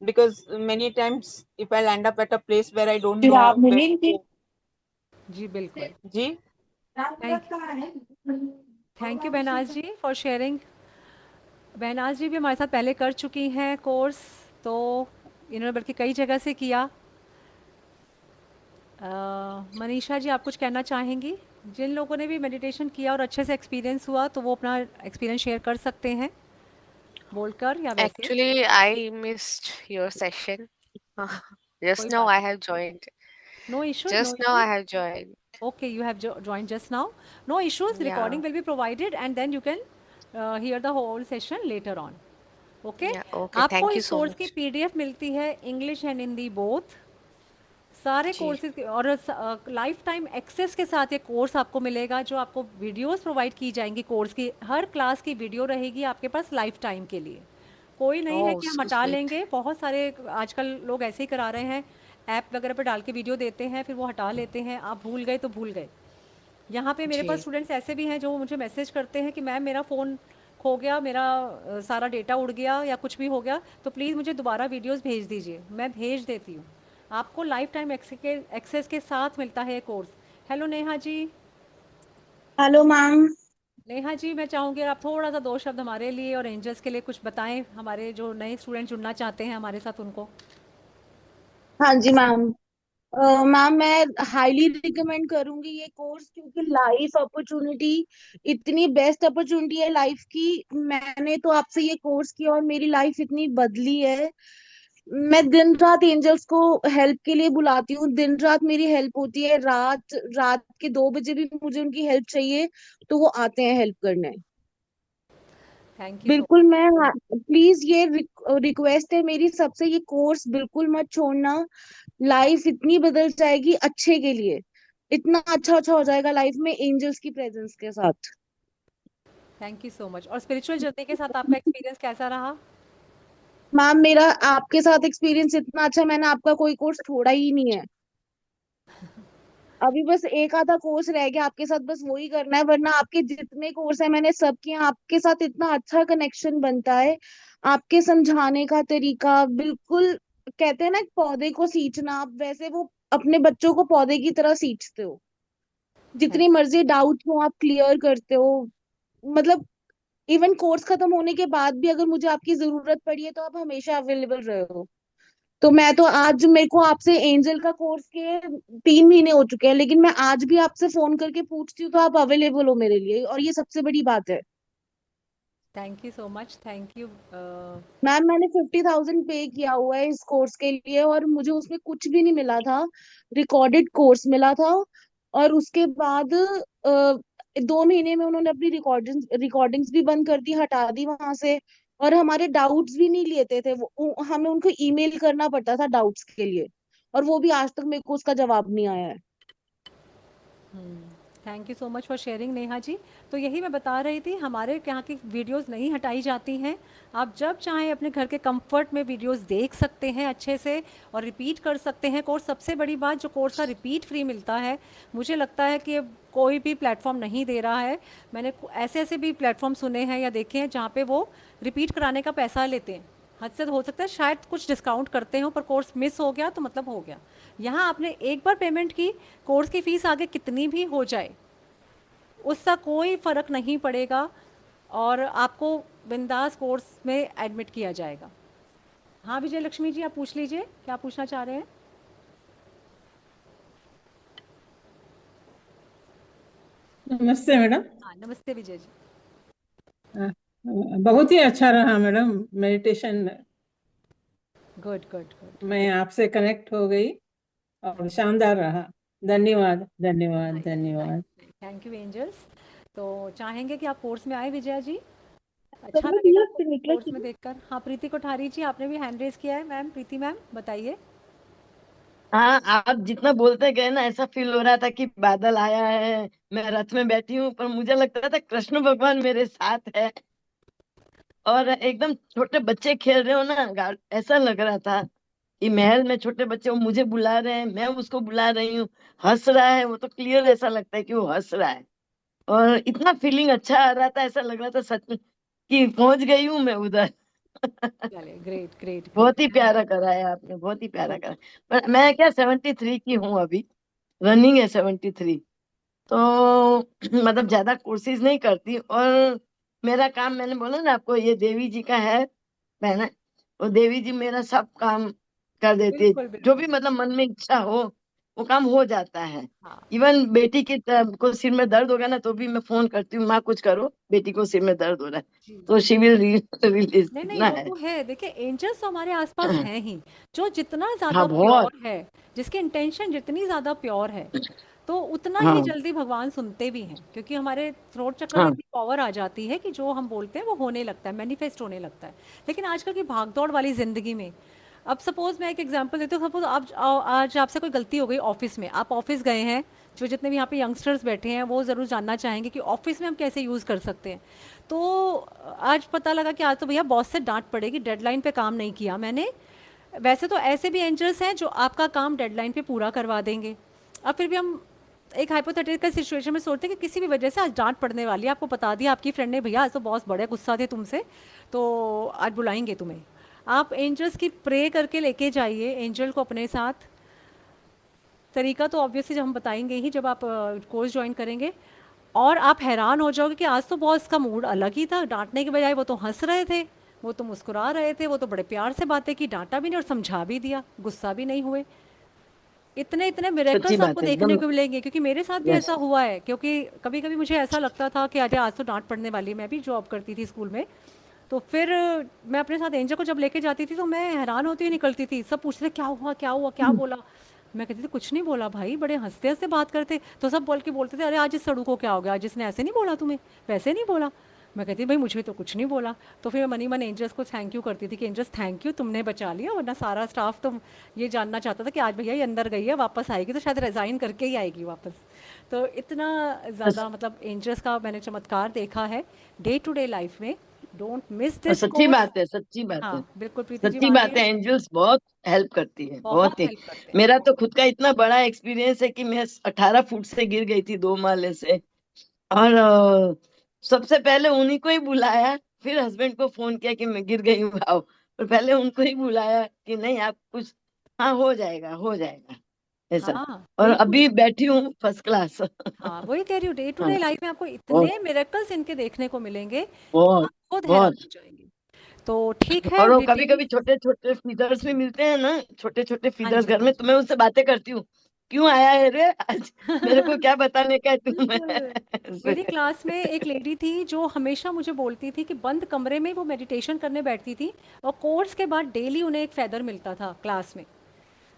because many times if I land up at a place where I don't know where to go. जी बिल्कुल। जी thank thank you Behnaz ji for sharing. Behnaz ji भी हमारे साथ पहले कर चुकी हैं कोर्स, तो इन्होंने बल्कि कई जगह से किया। मनीषा जी, आप कुछ कहना चाहेंगी? जिन लोगों ने भी मेडिटेशन किया और अच्छे से एक्सपीरियंस हुआ तो वो अपना एक्सपीरियंस शेयर कर सकते हैं बोलकर या वैसे। Actually, I missed your session. कोई Just now बात I नहीं, have joined. No issues, no Just now I issues. have joined. Okay, you have joined just now. No issues. Yeah. Recording will be provided, and then you can hear the whole session later on. Okay. Yeah. Okay. आपको Thank you इस so course की much. PDF मिलती है English and Hindi both. सारे जी. Courses और life time access के साथ ये कोर्स आपको मिलेगा, जो आपको वीडियोस प्रोवाइड की जाएंगी। कोर्स की हर क्लास की वीडियो रहेगी आपके पास लाइफ टाइम के लिए। कोई नहीं है Oh, कि हम so हटा sweet. लेंगे। बहुत सारे आजकल लोग ऐसे ही करा रहे हैं, ऐप वगैरह पे डाल के वीडियो देते हैं फिर वो हटा लेते हैं। आप भूल गए तो भूल गए। यहाँ पे मेरे पास जी. स्टूडेंट्स ऐसे भी हैं जो मुझे मैसेज करते हैं कि मैम मेरा फ़ोन खो गया, मेरा सारा डेटा उड़ गया या कुछ भी हो गया, तो प्लीज़ मुझे दोबारा वीडियोस भेज दीजिए। मैं भेज देती हूँ। आपको लाइफ टाइम एक्सेस के साथ मिलता है ये course. Hello Neha ji. Hello ma'am. Neha ji, मैं चाहूँगी आप थोड़ा सा 2 शब्द हमारे लिए और एंजल्स के लिए कुछ बताएं, हमारे जो नए स्टूडेंट जुड़ना चाहते हैं हमारे साथ उनको। हाँ जी मैम। मैम मैं हाईली रिकमेंड करूंगी ये कोर्स, क्योंकि लाइफ अपॉर्चुनिटी इतनी बेस्ट अपॉर्चुनिटी है लाइफ की। मैंने तो आपसे ये कोर्स किया और मेरी लाइफ इतनी बदली है। मैं दिन रात एंजल्स को हेल्प के लिए बुलाती हूँ, दिन रात मेरी हेल्प होती है। रात रात के 2 बजे भी मुझे उनकी हेल्प चाहिए तो वो आते हैं हेल्प करने। थैंक यू सो बिल्कुल। मच। मैं प्लीज ये रिक्वेस्ट है मेरी सबसे, ये कोर्स बिल्कुल मत छोड़ना। लाइफ इतनी बदल जाएगी अच्छे के लिए। इतना अच्छा अच्छा हो जाएगा लाइफ में एंजल्स की प्रेजेंस के साथ। Thank you so much. और स्पिरिचुअल जर्नी के साथ आपका एक्सपीरियंस कैसा रहा? मैम मेरा आपके साथ एक्सपीरियंस इतना अच्छा है, मैंने आपका कोई कोर्स छोड़ा ही नहीं है। अभी बस एक आधा कोर्स रह गया आपके साथ, बस वही करना है, वरना आपके जितने कोर्स है मैंने सब किए हैं। आपके साथ इतना अच्छा कनेक्शन बनता है। आपके समझाने का तरीका बिल्कुल, कहते हैं ना एक पौधे को सींचना, आप वैसे वो अपने बच्चों को पौधे की तरह सींचते हो। थैंक जितनी मर्जी डाउट हो आप क्लियर करते हो। मतलब इवन कोर्स खत्म होने के बाद भी अगर मुझे आपकी जरूरत पड़ी है तो आप हमेशा अवेलेबल रहे हो। तो मैं तो आज मेरे को आपसे एंजल का कोर्स के 3 महीने हो चुके हैं, लेकिन मैं आज भी आपसे फोन करके पूछती हूँ तो आप अवेलेबल हो मेरे लिए, और ये सबसे बड़ी बात है। You so much. Thank you. Ma'am मैंने 50,000 पे किया हुआ है इस कोर्स के लिए, और मुझे उसमें कुछ भी नहीं मिला था। रिकॉर्डेड कोर्स मिला था। और उसके बाद 2 महीने में उन्होंने अपनी रिकॉर्डिंग्स भी बंद कर दी, हटा दी वहां से। और हमारे डाउट्स भी नहीं लेते थे वो, हमें उनको ईमेल करना पड़ता था डाउट्स के लिए। और वो भी आज तक मेरे को उसका जवाब नहीं आया है। Thank you so much for sharing Neha ji. तो यही मैं बता रही थी, हमारे यहाँ की वीडियोस नहीं हटाई जाती हैं। आप जब चाहें अपने घर के कंफर्ट में वीडियोस देख सकते हैं अच्छे से और रिपीट कर सकते हैं कोर्स। सबसे बड़ी बात, जो कोर्स का रिपीट फ्री मिलता है, मुझे लगता है कि अब कोई भी प्लेटफॉर्म नहीं दे रहा है। मैंने ऐसे ऐसे भी प्लेटफॉर्म सुने हैं या देखे हैं जहाँ पे वो रिपीट कराने का पैसा लेते हैं। हद से हो सकता है शायद कुछ डिस्काउंट करते हो, पर कोर्स मिस हो गया तो मतलब हो गया। यहाँ आपने एक बार पेमेंट की, कोर्स की फीस आगे कितनी भी हो जाए उसका कोई फ़र्क नहीं पड़ेगा और आपको बिंदास कोर्स में एडमिट किया जाएगा। हाँ विजय लक्ष्मी जी, आप पूछ लीजिए क्या पूछना चाह रहे हैं। नमस्ते मैडम। हाँ नमस्ते विजय जी। अ, बहुत ही अच्छा रहा madam meditation. Good good good. मैं आपसे कनेक्ट हो गई और शानदार रहा। धन्यवाद धन्यवाद धन्यवाद। Thank you angels. तो चाहेंगे कि आप कोर्स में आए विजया जी, अच्छा सबने लगेगा दिया आपको निकला कोर्स में देखकर। हाँ प्रीति कोठारी जी, आपने भी हैंड रेज किया है। मैम प्रीति मैम बताइए। हाँ, आप जितना बोलते गए ना, ऐसा फील हो रहा था कि बादल आया है, मैं रथ में बैठी हूँ, पर मुझे लगता था कृष्ण भगवान मेरे साथ है। और एकदम छोटे बच्चे खेल रहे हो ना, ऐसा लग रहा था कि महल में छोटे बच्चे वो मुझे बुला रहे हैं, मैं उसको बुला रही हूँ। हंस रहा है वो, तो क्लियर ऐसा लगता है कि वो हंस रहा है। और इतना फीलिंग अच्छा आ रहा था, ऐसा लग रहा था सच में कि पहुंच गई हूँ मैं उधर। चलिए ग्रेट ग्रेट ग्रेट। बहुत ही प्यारा करा है आपने, बहुत ही प्यारा करा। पर मैं क्या 73 की हूँ अभी, रनिंग है 73। तो मतलब ज्यादा कोर्सेज नहीं करती। और मेरा काम, मैंने बोला ना आपको, ये देवी जी का है बहना। वो देवी जी मेरा सब काम कर देती है। बिल्कुल जो भी बिल्कुल। मतलब मन में इच्छा हो वो काम हो जाता है। हाँ इवन बेटी की को सिर में दर्द होगा ना तो भी मैं फोन करती हूँ, माँ कुछ करो, बेटी को सिर में दर्द हो रहा है, जी तो शी विल रिलीज। नहीं इतना वो है। तो है। देखिए एंजल्स तो हमारे आसपास हैं ही, जो जितना ज्यादा हाँ बहुत। प्योर है, जिसकी इंटेंशन जितनी ज्यादा प्योर है, तो उतना ही हाँ जल्दी भगवान सुनते भी हैं, क्योंकि हमारे थ्रोट चक्र में हाँ इतनी पावर आ जाती है कि जो हम बोलते हैं वो होने लगता है, मैनिफेस्ट होने लगता है। लेकिन आजकल की भागदौड़ वाली जिंदगी में, अब सपोज मैं एक एग्जांपल देती हूँ, सपोज आप आज आपसे कोई गलती हो गई ऑफिस में, आप ऑफिस गए हैं, जो जितने भी यहाँ पे यंगस्टर्स बैठे हैं वो ज़रूर जानना चाहेंगे कि ऑफिस में हम कैसे यूज़ कर सकते हैं। तो आज पता लगा कि आज तो भैया बॉस से डांट पड़ेगी, डेडलाइन पे काम नहीं किया मैंने। वैसे तो ऐसे भी एंजल्स हैं जो आपका काम डेडलाइन पे पूरा करवा देंगे। अब फिर भी हम एक हाइपोथेटिकल सिचुएशन में सोचते हैं कि किसी भी वजह से आज डांट पड़ने वाली है, आपको बता दिया आपकी फ्रेंड ने, भैया आज तो बॉस बड़े गुस्सा थे तुमसे, तो आज बुलाएंगे तुम्हें। आप एंजल्स की प्रे करके लेके जाइए एंजल को अपने साथ। तरीका तो ऑब्वियसली जब हम बताएंगे ही जब आप कोर्स ज्वाइन करेंगे, और आप हैरान हो जाओगे कि आज तो बॉस का मूड अलग ही था, डांटने के बजाय वो तो हंस रहे थे, वो तो मुस्कुरा रहे थे, वो तो बड़े प्यार से बातें की, डांटा भी नहीं और समझा भी दिया, गुस्सा भी नहीं हुए। इतने इतने सच्ची मिरेकल्स आपको बात है देखने एकदम। को मिलेंगे, क्योंकि मेरे साथ भी यस। ऐसा हुआ है। क्योंकि कभी कभी मुझे ऐसा लगता था कि अरे आज तो डांट पड़ने वाली है, मैं भी जॉब करती थी स्कूल में, तो फिर मैं अपने साथ एंजल को जब लेके जाती थी तो मैं हैरान होती हुई निकलती थी। सब पूछते थे क्या हुआ क्या हुआ क्या बोला, मैं कहती थी कुछ नहीं बोला भाई, बड़े हंसते हंसते बात करते। तो सब बोल के बोलते थे अरे आज इस सड़ू को क्या हो गया, आज इसने ऐसे नहीं बोला तुम्हें, वैसे नहीं बोला। मैं कहती भाई मुझे तो कुछ नहीं बोला। तो फिर मैं मनी मन एंजल्स को थैंक यू करती थी कि एंजल्स थैंक यू, तुमने बचा लिया, वरना सारा स्टाफ तो ये जानना चाहता था कि आज भैया ये अंदर गई है, वापस आएगी तो शायद रिजाइन करके ही आएगी वापस। तो इतना ज़्यादा मतलब एंजल्स का मैंने चमत्कार देखा है डे टू डे लाइफ में। डोंट मिस और दिस सच्ची कोर्स। बात है, सच्ची बात है। हाँ बिल्कुल प्रीति जी सच्ची बात मानिए, है, एंजल्स बहुत हेल्प करती है, बहुत बहुत ही। हेल्प करते हैं। मेरा तो खुद का इतना बड़ा एक्सपीरियंस है कि मैं 18 फुट से गिर गई थी 2 माले से। और सबसे पहले उन्हीं को ही बुलाया, फिर हस्बैंड को फोन किया कि मैं गिर गई हूँ आओ, और पहले उनको ही बुलाया कि नहीं आप कुछ, हाँ हो जाएगा हो जाएगा, ऐसा। हाँ और बिल्कुल। अभी बैठी हूँ फर्स्ट क्लास। हाँ वही कह रही हूँ, डे टू हाँ डे लाइफ में आपको बहुत इतने मिरेकल्स इनके देखने को मिलेंगे कि बहुत आप खुद हैरान बहुत। हो जाएंगे। तो ठीक है और वो कभी ब्रिटिश। कभी छोटे छोटे फीदर्स भी मिलते हैं ना, छोटे छोटे हाँ फीदर्स जी घर हाँ में, तो जी। मैं उससे बातें करती हूँ, क्यों आया है रे आज, मेरे को क्या बताने का है तुम्हें। बिल्कुल। ऐसे। मेरी क्लास में एक लेडी थी जो हमेशा मुझे बोलती थी कि बंद कमरे में वो मेडिटेशन करने बैठती थी, और कोर्स के बाद डेली उन्हें एक फेदर मिलता था क्लास में।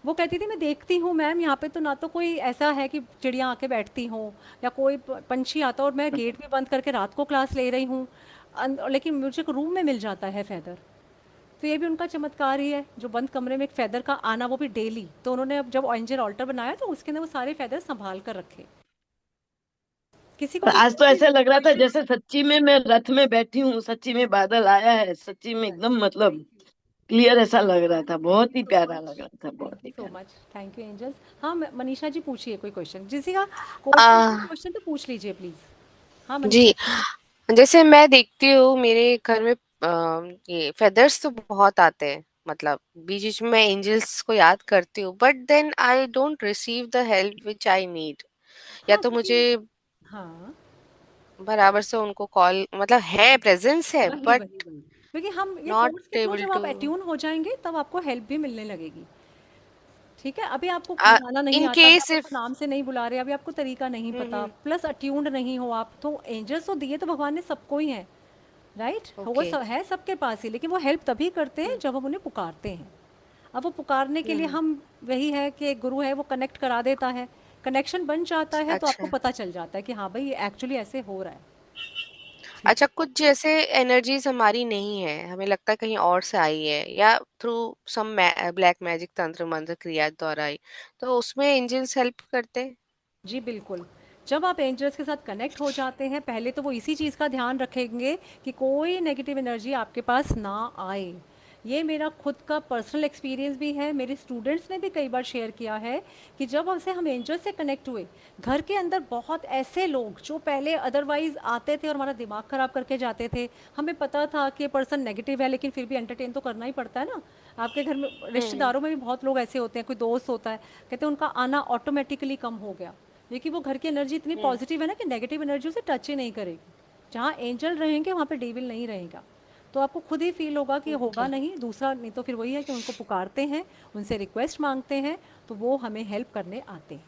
वो कहती थी मैं देखती हूँ मैम यहाँ पे तो ना तो कोई ऐसा है कि चिड़िया आके बैठती हो या कोई पंछी आता, और मैं गेट भी बंद करके रात को क्लास ले रही हूँ, लेकिन मुझे रूम में मिल जाता है फेदर। तो ये भी उनका चमत्कार ही है, जो बंद कमरे में एक फेदर का आना, वो भी डेली। तो उन्होंने अब जब एंजल ऑल्टर बनाया तो उसके अंदर वो सारे फेदर संभाल कर रखे। किसी को और भी आज तो कोई ऐसे लग रहा था क्वेश्चन। जैसे सच्ची में मैं रथ में बैठी हूँ, सच्ची में बादल आया है, सच्ची में एकदम मतलब थैंक यू। क्लियर ऐसा लग रहा था, थैंक बहुत यू ही सो प्यारा मच। लग रहा था, थैंक बहुत यू ही सो प्यारा। मच। Thank you angels. हाँ मनीषा जी पूछिए कोई क्वेश्चन, किसी का कोर्स आ, क्वेश्चन तो पूछ लीजिए प्लीज। हाँ मनीषा जी, जी। जैसे मैं देखती हूँ मेरे घर में ये फेदर्स तो बहुत आते हैं, मतलब बीच बीच में मैं एंजल्स को याद करती हूँ, but then I don't receive the help which I need. या हाँ तो क्योंकि, मुझे हाँ बराबर से उनको कॉल, मतलब है प्रेजेंस है वही बट वही वही, क्योंकि हम ये नॉट कोर्स के थ्रू एबल जब टू। आप अट्यून हो जाएंगे तब आपको हेल्प भी मिलने लगेगी। ठीक है, अभी आपको बुलाना नहीं इन आता, अभी केस आप इफ। उसको नाम से नहीं बुला रहे, अभी आपको तरीका नहीं पता, प्लस अट्यून्ड नहीं हो आप, तो एंजल्स तो दिए तो भगवान ने सबको ही है, राइट। वो ओके। सब है सबके पास ही, लेकिन वो हेल्प तभी करते हैं जब हम उन्हें पुकारते हैं। अब वो पुकारने के लिए हम, वही है कि एक गुरु है वो कनेक्ट करा देता है, कनेक्शन बन जाता है तो आपको अच्छा पता चल जाता है कि हाँ भाई ये एक्चुअली ऐसे हो रहा है। ठीक अच्छा, है। कुछ जैसे एनर्जीज हमारी नहीं है, हमें लगता है कहीं और से आई है, या थ्रू सम ब्लैक मैजिक तंत्र मंत्र क्रिया द्वारा आई, तो उसमें एंजल्स हेल्प करते हैं। जी बिल्कुल। जब आप एंजल्स के साथ कनेक्ट हो जाते हैं, पहले तो वो इसी चीज़ का ध्यान रखेंगे कि कोई नेगेटिव एनर्जी आपके पास ना आए। ये मेरा खुद का पर्सनल एक्सपीरियंस भी है, मेरे स्टूडेंट्स ने भी कई बार शेयर किया है कि जब हमसे हम एंजल्स से कनेक्ट हुए, घर के अंदर बहुत ऐसे लोग जो पहले अदरवाइज आते थे और हमारा दिमाग ख़राब करके जाते थे, हमें पता था कि ये पर्सन नेगेटिव है, लेकिन फिर भी एंटरटेन तो करना ही पड़ता है ना। आपके घर में हम्म रिश्तेदारों में भी बहुत लोग ऐसे होते हैं, कोई दोस्त होता है, कहते हैं उनका आना ऑटोमेटिकली कम हो गया, लेकिन वो घर की एनर्जी इतनी हम्म पॉजिटिव है ना कि नेगेटिव एनर्जी उसे टच ही नहीं करेगी। जहाँ एंजल रहेंगे वहाँ पे डेविल नहीं रहेगा। तो आपको खुद ही फील होगा कि ओके। होगा नहीं दूसरा, नहीं तो फिर वही है कि उनको पुकारते हैं, उनसे रिक्वेस्ट मांगते हैं, तो वो हमें हेल्प करने आते हैं,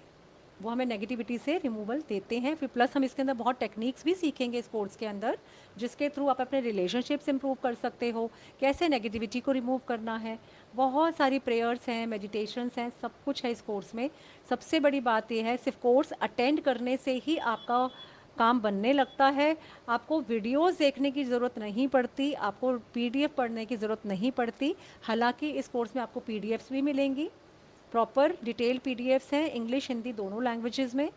वो हमें नेगेटिविटी से रिमूवल देते हैं। फिर प्लस हम इसके अंदर बहुत टेक्निक्स भी सीखेंगे इस कोर्स के अंदर, जिसके थ्रू आप अपने रिलेशनशिप्स इंप्रूव कर सकते हो, कैसे नेगेटिविटी को रिमूव करना है। बहुत सारी प्रेयर्स हैं, मेडिटेशंस हैं, सब कुछ है इस कोर्स में। सबसे बड़ी बात यह है, सिर्फ कोर्स अटेंड करने से ही आपका काम बनने लगता है। आपको वीडियोस देखने की ज़रूरत नहीं पड़ती, आपको पीडीएफ पढ़ने की ज़रूरत नहीं पड़ती। हालांकि इस कोर्स में आपको पीडीएफ्स भी मिलेंगी, प्रॉपर डिटेल पीडीएफ्स हैं, इंग्लिश हिंदी दोनों लैंग्वेजेस में,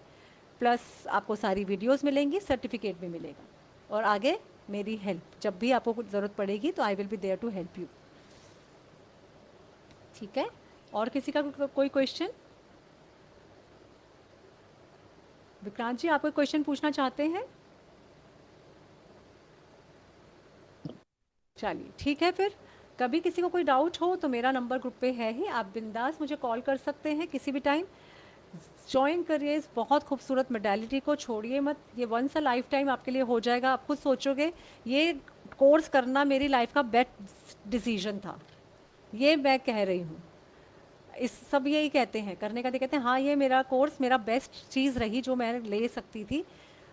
प्लस आपको सारी वीडियोस मिलेंगी, सर्टिफिकेट भी मिलेगा। और आगे मेरी हेल्प जब भी आपको कुछ ज़रूरत पड़ेगी तो I will be there to help you. ठीक है, और किसी का कोई क्वेश्चन? विक्रांत जी, आप कोई क्वेश्चन पूछना चाहते हैं? चलिए ठीक है, फिर कभी किसी को कोई डाउट हो तो मेरा नंबर ग्रुप पे है ही, आप बिंदास मुझे कॉल कर सकते हैं किसी भी टाइम। ज्वाइन करिए इस बहुत खूबसूरत मोडालिटी को, छोड़िए मत, ये वंस अ लाइफ टाइम आपके लिए हो जाएगा। आप खुद सोचोगे ये कोर्स करना मेरी लाइफ का बेस्ट डिसीजन था, ये मैं कह रही हूँ। इस सब यही कहते हैं, करने का कहते हैं हाँ ये मेरा कोर्स मेरा बेस्ट चीज़ रही जो मैं ले सकती थी।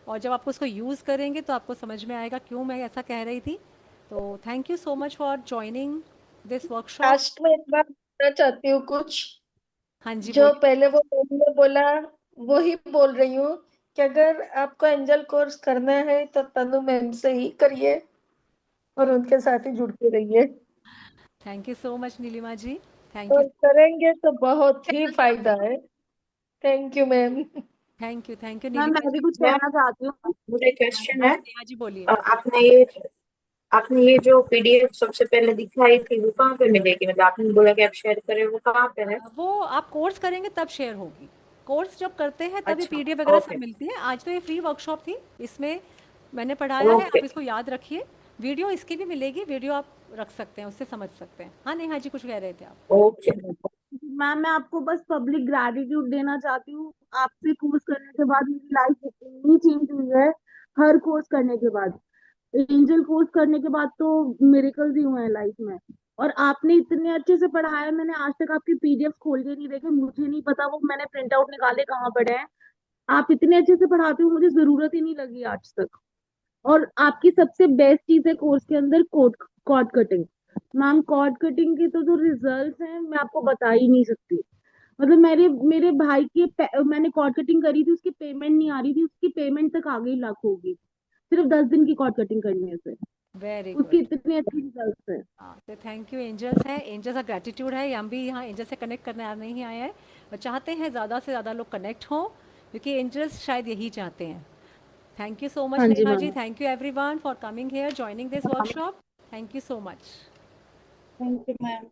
और जब आप उसको यूज़ करेंगे तो आपको समझ में आएगा क्यों मैं ऐसा कह रही थी। तो thank you so much for joining this workshop. Last में एक बात बोलना चाहती हूँ कुछ, हाँ जी, जो बोलिए। पहले वो मैम ने बोला वो ही बोल रही हूँ कि अगर आपको एंजल कोर्स करना है तो तनु मैम से ही करिए और उनके साथ ही जुड़ते रहिए, thank you so much Neelima ji, thank और यू। करेंगे तो बहुत ही फायदा है। Thank you ma'am. Thank you ma'am Neelima मैं भी जी। कुछ मैम, कहना चाहती हूँ। मुझे क्वेश्चन है। नेहा जी बोलिए। आपने ये जो पीडीएफ सबसे पहले दिखाई थी वो कहाँ पे मिलेगी? मतलब आपने बोला कि आप शेयर करें, वो कहाँ पे है? वो आप कोर्स करेंगे तब शेयर होगी, कोर्स जब करते हैं तभी अच्छा, पीडीएफ वगैरह सब ओके मिलती है। आज तो ये फ्री वर्कशॉप थी, इसमें मैंने पढ़ाया है, ओके आप इसको याद रखिए। वीडियो इसकी भी मिलेगी, वीडियो आप रख सकते हैं, उससे समझ सकते हैं। हाँ नेहा जी, कुछ कह रहे थे आप? ओके। मैम मैं आपको बस पब्लिक ग्रैटिट्यूड देना चाहती हूँ। आपसे कोर्स करने के बाद मेरी लाइफ इतनी चेंज हुई है। हर कोर्स करने के बाद, एंजल कोर्स करने के बाद तो मिरेकल्स ही हुए हैं लाइफ में। और आपने इतने अच्छे से पढ़ाया, मैंने आज तक आपके पीडीएफ खोल के नहीं देखे, मुझे नहीं पता वो मैंने प्रिंट आउट निकाले कहाँ पड़े हैं। आप इतने अच्छे से पढ़ाते हो, मुझे जरूरत ही नहीं लगी आज तक। और आपकी सबसे बेस्ट चीज है कोर्स के अंदर cord cord cutting. Ma'am cord cutting के तो जो रिजल्ट्स हैं मैं आपको बता ही नहीं सकती। मतलब मेरे मेरे भाई के मैंने कॉर्ड कटिंग करी थी, उसकी पेमेंट नहीं आ रही थी, उसकी पेमेंट तक आ गई लाखों की, सिर्फ 10 दिन की कॉर्ड कटिंग करने से। वेरी उसके गुड। इतने अच्छे रिजल्ट्स हैं। हाँ, तो थैंक यू। एंजल्स है, एंजल्स का ग्रेटिट्यूड है, हम भी यहाँ एंजल से कनेक्ट करने नहीं आए हैं और चाहते हैं ज़्यादा से ज़्यादा लोग कनेक्ट हों, क्योंकि एंजल्स शायद यही चाहते हैं। थैंक यू सो मच हाँ जी Neha ji, ma'am. Thank you everyone for coming here, joining this workshop. Thank you so much. Thank you ma'am.